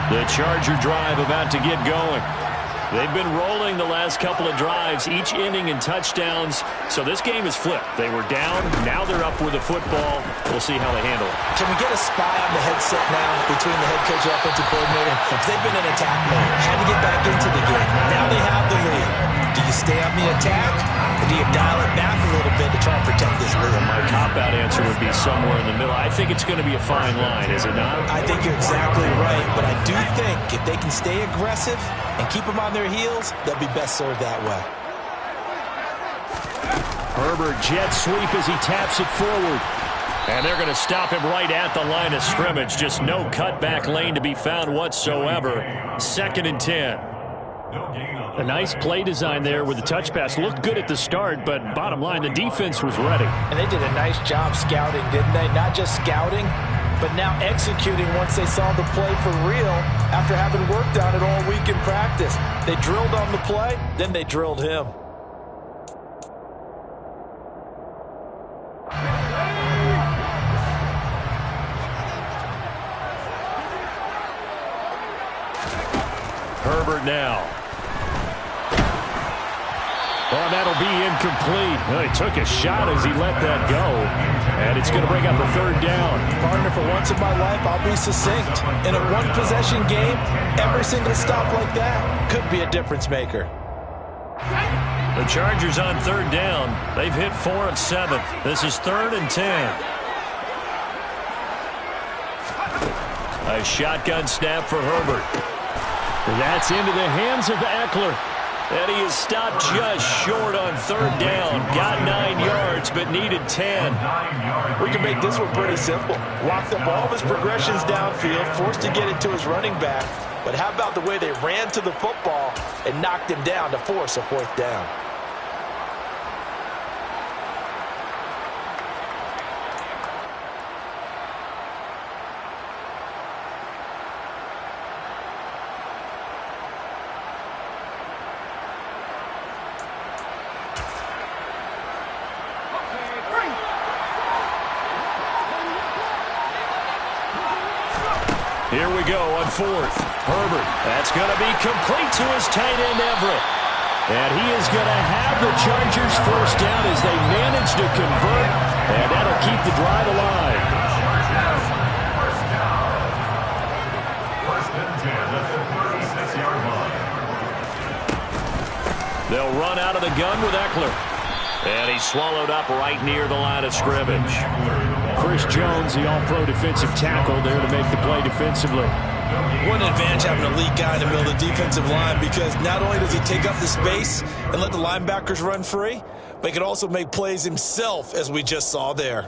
A: The Charger drive about to get going.
B: They've been rolling the last couple of drives, each ending in touchdowns. So this game is flipped. They were down. Now they're up with the football. We'll see how they handle it.
C: Can we get a spy on the headset now between the head coach and offensive coordinator? They've been in attack mode. Had to get back into the game. Now they have the lead. Do you stay on the attack, or do you dial it back a little bit to try and protect this lead?
B: My cop-out answer would be somewhere in the middle. I think it's going to be a fine line, is it not?
C: I think you're exactly right, but I do think if they can stay aggressive and keep them on their heels, they'll be best served that way.
A: Herbert jet sweep as he taps it forward.
B: And they're going to stop him right at the line of scrimmage. Just no cutback lane to be found whatsoever. 2nd and 10.
A: A nice play design there with the touch pass. Looked good at the start, but bottom line, the defense was ready.
C: And they did a nice job scouting, didn't they? Not just scouting, but now executing once they saw the play for real after having worked on it all week in practice. They drilled on the play, then they drilled him.
B: Herbert now. Oh, that'll be incomplete. Well, he took a shot as he let that go. And it's going to bring up a third down.
C: Partner, for once in my life, I'll be succinct. In a one-possession game, every single stop like that could be a difference maker.
B: The Chargers on third down. They've hit 4 of 7. This is 3rd and 10. A shotgun snap for Herbert. That's into the hands of Eckler. And he is stopped just short on third down. Got 9 yards, but needed 10.
C: We can make this one pretty simple. Walked up all of his progressions downfield, forced to get it to his running back. But how about the way they ran to the football and knocked him down to force a 4th down?
B: Here we go on 4th. Herbert. That's going to be complete to his tight end, Everett. And he is going to have the Chargers first down as they manage to convert. And that'll keep the drive alive.
D: First and 10 at the 36-yard line.
B: They'll run out of the gun with Eckler. And he's swallowed up right near the line of scrimmage. Chris Jones, the all-pro defensive tackle, there to make the play defensively.
C: What an advantage having an elite guy in the middle of the defensive line, because not only does he take up the space and let the linebackers run free, but he can also make plays himself, as we just saw there.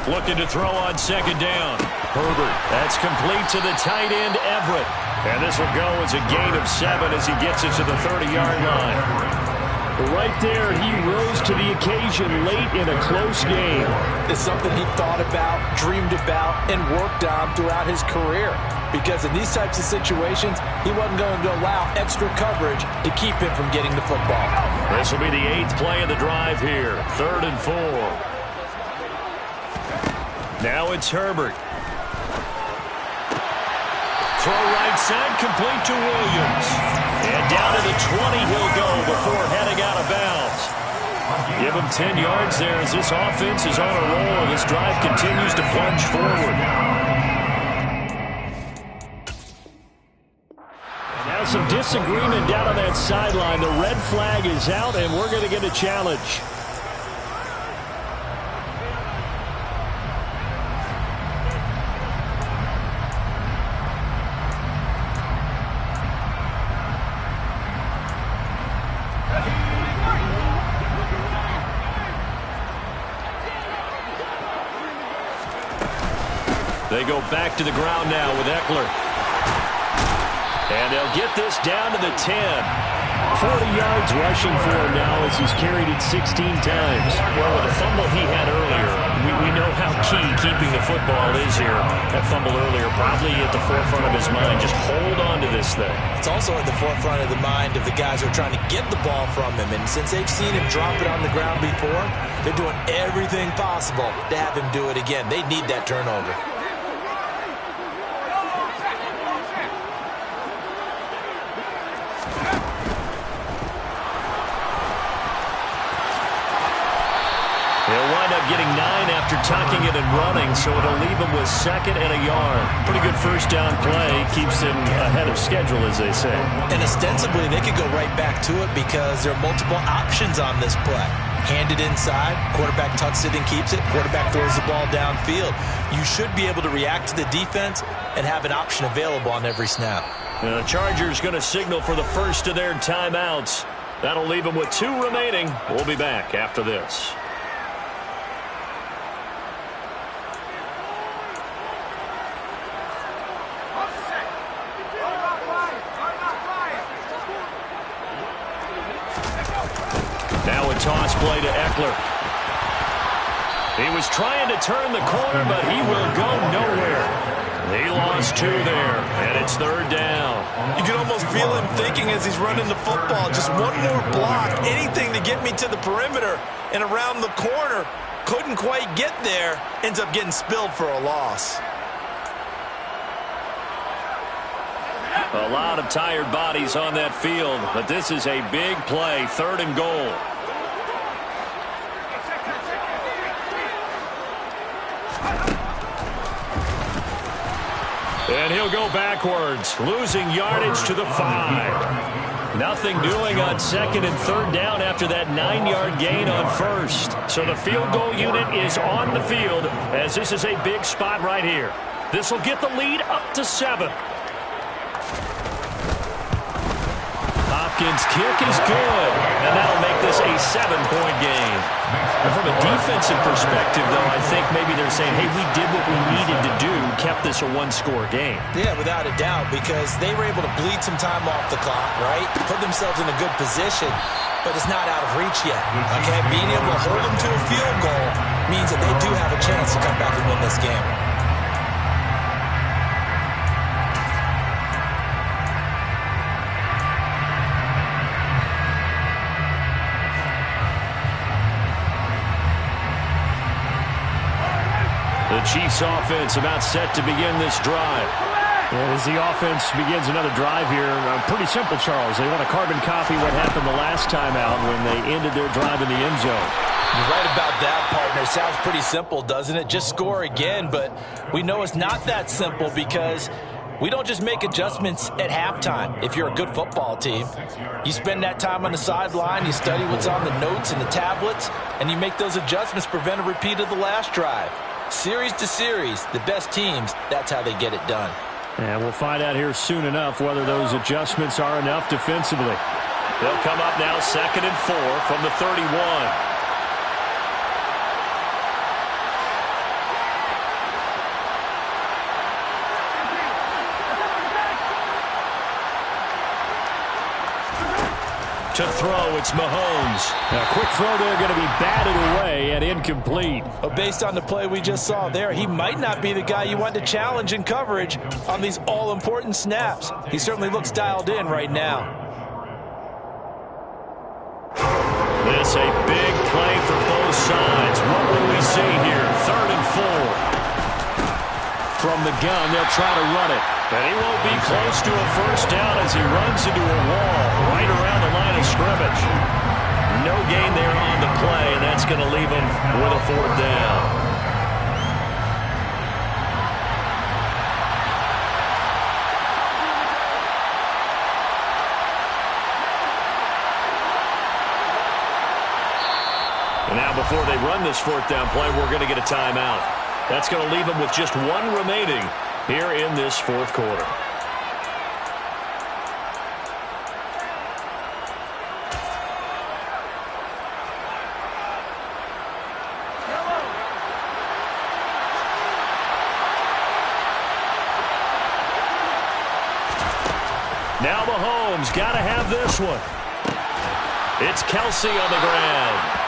B: Looking to throw on second down. Herbert. That's complete to the tight end, Everett. And this will go as a gain of 7 as he gets it to the 30-yard line. Right there, he rose to the occasion late in a close game.
C: It's something he thought about, dreamed about, and worked on throughout his career. Because in these types of situations, he wasn't going to allow extra coverage to keep him from getting the football.
B: This will be the 8th play of the drive here. 3rd and 4. Now it's Herbert. Throw right side, complete to Williams. And down to the 20 he'll go before heading out of bounds. Give him 10 yards there as this offense is on a roll. This drive continues to plunge forward. And now some disagreement down on that sideline. The red flag is out, and we're going to get a challenge. They go back to the ground now with Eckler. And they'll get this down to the 10. 40 yards rushing for him now as he's carried it 16 times. Well, with the fumble he had earlier, we know how key keeping the football is here. That fumble earlier probably at the forefront of his mind. Just hold on to this thing.
C: It's also at the forefront of the mind of the guys who are trying to get the ball from him. And since they've seen him drop it on the ground before, they're doing everything possible to have him do it again. They need that turnover.
B: They'll wind up getting 9 after tucking it and running, so it'll leave them with 2nd and a yard. Pretty good first down play. Keeps them ahead of schedule, as they say.
C: And ostensibly, they could go right back to it because there are multiple options on this play. Hand it inside, quarterback tucks it and keeps it, quarterback throws the ball downfield. You should be able to react to the defense and have an option available on every snap.
B: The Chargers going to signal for the first of their timeouts. That'll leave them with 2 remaining. We'll be back after this. Now a toss play to Eckler. He was trying to turn the corner, but he will go nowhere. He lost 2 there, and it's 3rd down.
C: You can almost feel him thinking as he's running the football, just one more block, anything to get me to the perimeter and around the corner. couldn't quite get there, ends up getting spilled for a loss.
B: A lot of tired bodies on that field, but this is a big play, 3rd and goal. And he'll go backwards, losing yardage to the 5. Nothing doing on 2nd and 3rd down after that 9-yard gain on 1st. So the field goal unit is on the field as this is a big spot right here. This will get the lead up to 7. Hopkins' kick is good, and that'll make this a 7-point game. And from a defensive perspective, though, I think maybe they're saying, hey, we did what we needed to do, kept this a 1-score game.
C: Yeah, without a doubt, because they were able to bleed some time off the clock, right? Put themselves in a good position, but it's not out of reach yet, okay? Being able to hold them to a field goal means that they do have a chance to come back and win this game.
B: The Chiefs offense about set to begin this drive.
A: And as the offense begins another drive here, pretty simple, Charles. They want to carbon copy what happened the last time out when they ended their drive in the end zone.
C: You're right about that, partner. Sounds pretty simple, doesn't it? Just score again, but we know it's not that simple because we don't just make adjustments at halftime. If you're a good football team, you spend that time on the sideline, you study what's on the notes and the tablets, and you make those adjustments, prevent a repeat of the last drive. Series to series, the best teams, that's how they get it done.
A: And we'll find out here soon enough whether those adjustments are enough defensively.
B: They'll come up now 2nd and 4 from the 31. To throw, it's Mahomes.
A: A quick throw there, going to be batted away and incomplete.
C: But based on the play we just saw there, he might not be the guy you want to challenge in coverage on these all-important snaps. He certainly looks dialed in right now.
B: This a big play for both sides. What will we see here? 3rd and 4.
A: From the gun, they'll try to run it.
B: And he won't be close to a first down as he runs into a wall right around the line of scrimmage. No gain there on the play, and that's going to leave him with a 4th down. And now before they run this 4th down play, we're going to get a timeout. That's going to leave them with just 1 remaining here in this 4th quarter. Now Mahomes got to have this one. It's Kelsey on the ground.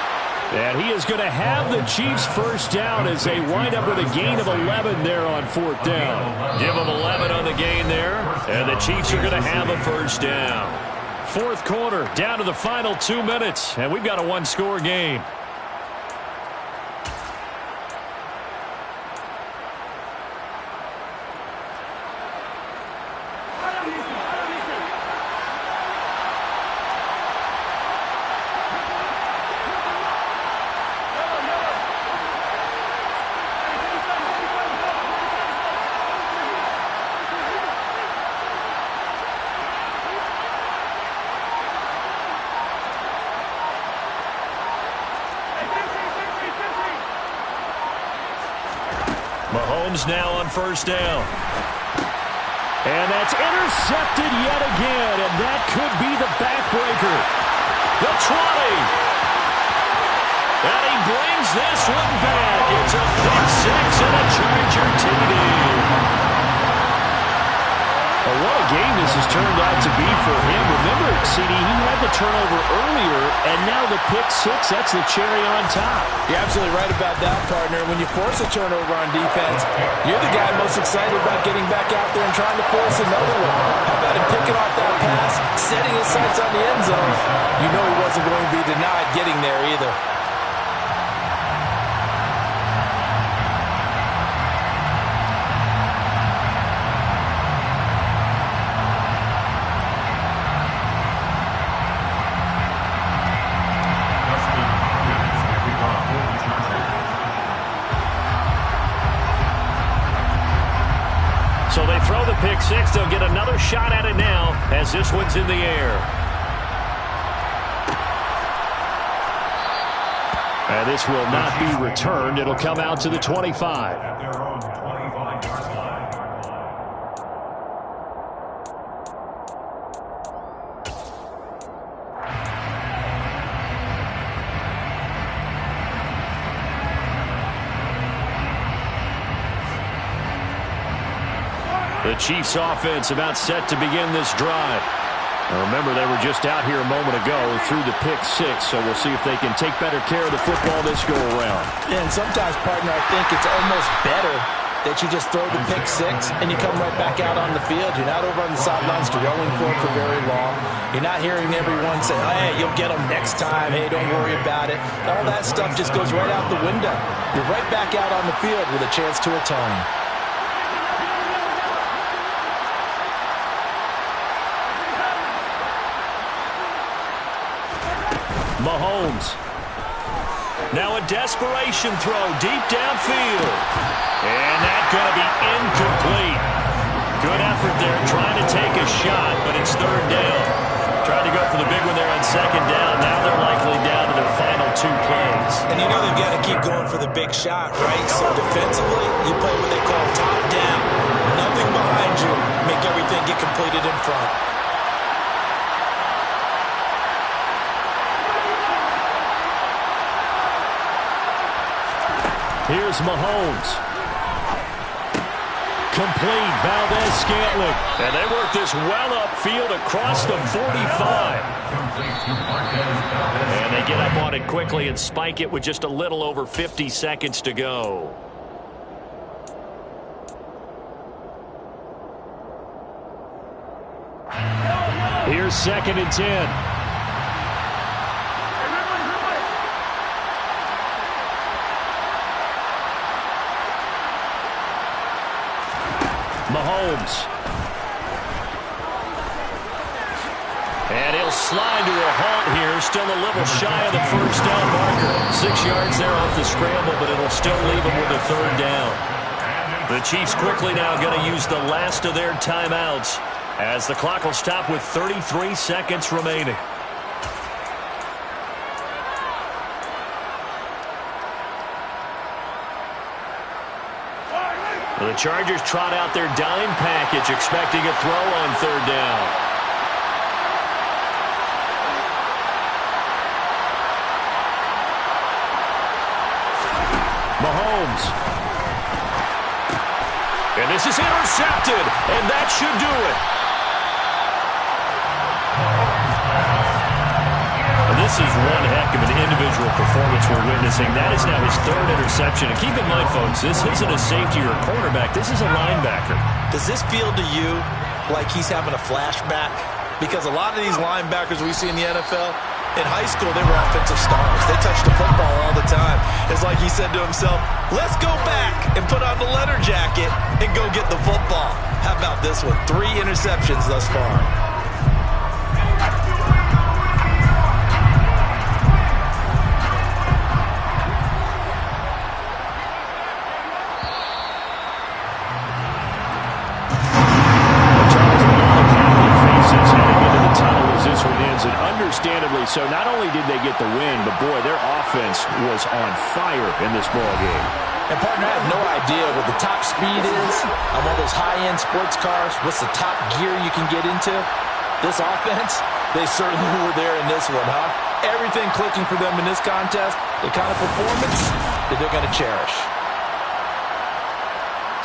A: And he is going to have the Chiefs first down as they wind up with a gain of 11 there on 4th down.
B: Give them 11 on the gain there, and the Chiefs are going to have a first down.
A: 4th quarter, down to the final 2 minutes, and we've got a 1-score game.
B: Mahomes now on first down.
A: And that's intercepted yet again, and that could be the backbreaker.
B: The 20. And he brings this one back. It's a pick six and a Charger TD.
A: Well, what a game this has turned out to be for him. Remember, CD, he had the turnover earlier, and now the pick six, that's the cherry on top.
C: You're absolutely right about that, partner. When you force a turnover on defense, you're the guy most excited about getting back out there and trying to force another one. How about him picking off that pass, setting his sights on the end zone? You know he wasn't going to be denied getting there either.
B: So they throw the pick six. They'll get another shot at it now as this one's in the air. And this will not be returned. It'll come out to the 25.
D: At their own 25-yard line.
B: The Chiefs offense about set to begin this drive. Now remember, they were just out here a moment ago through the pick six, so we'll see if they can take better care of the football this go-around.
C: Yeah, and sometimes, partner, I think it's almost better that you just throw the pick six and you come right back out on the field. You're not over on the sidelines dwelling for it for very long. You're not hearing everyone say, hey, you'll get them next time. Hey, don't worry about it. All that stuff just goes right out the window. You're right back out on the field with a chance to atone.
B: Mahomes. Now a desperation throw deep downfield. And that's going to be incomplete. Good effort there trying to take a shot, but it's third down. Tried to go for the big one there on second down. Now they're likely down to their final two plays.
C: And you know they've got to keep going for the big shot, right? So defensively, you play what they call top down. Nothing behind you. Make everything get completed in front.
B: Here's Mahomes. Complete, Valdez-Scantling. And they work this well upfield across the 45. And they get up on it quickly and spike it with just a little over 50 seconds to go. Here's 2nd and 10. Mahomes. And he'll slide to a halt here. Still a little shy of the first down marker. 6 yards there off the scramble, but it'll still leave him with a third down. The Chiefs quickly now going to use the last of their timeouts as the clock will stop with 33 seconds remaining. The Chargers trot out their dime package, expecting a throw on third down. Mahomes. And this is intercepted, and that should do it. This is one heck of an individual performance we're witnessing. That is now his third interception. And keep in mind, folks, this isn't a safety or a cornerback. This is a linebacker.
C: Does this feel to you like he's having a flashback? Because a lot of these linebackers we see in the NFL, in high school, they were offensive stars. They touched the football all the time. It's like he said to himself, let's go back and put on the leather jacket and go get the football. How about this one? 3 interceptions thus far.
B: Understandably so. Not only did they get the win, but boy, their offense was on fire in this ballgame.
C: And partner, I have no idea what the top speed is on one of those high-end sports cars. What's the top gear you can get into? This offense, they certainly were there in this one, huh? Everything clicking for them in this contest, the kind of performance that they're going to cherish.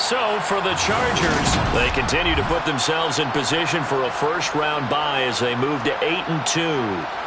B: So, for the Chargers, they continue to put themselves in position for a first-round bye as they move to 8-2.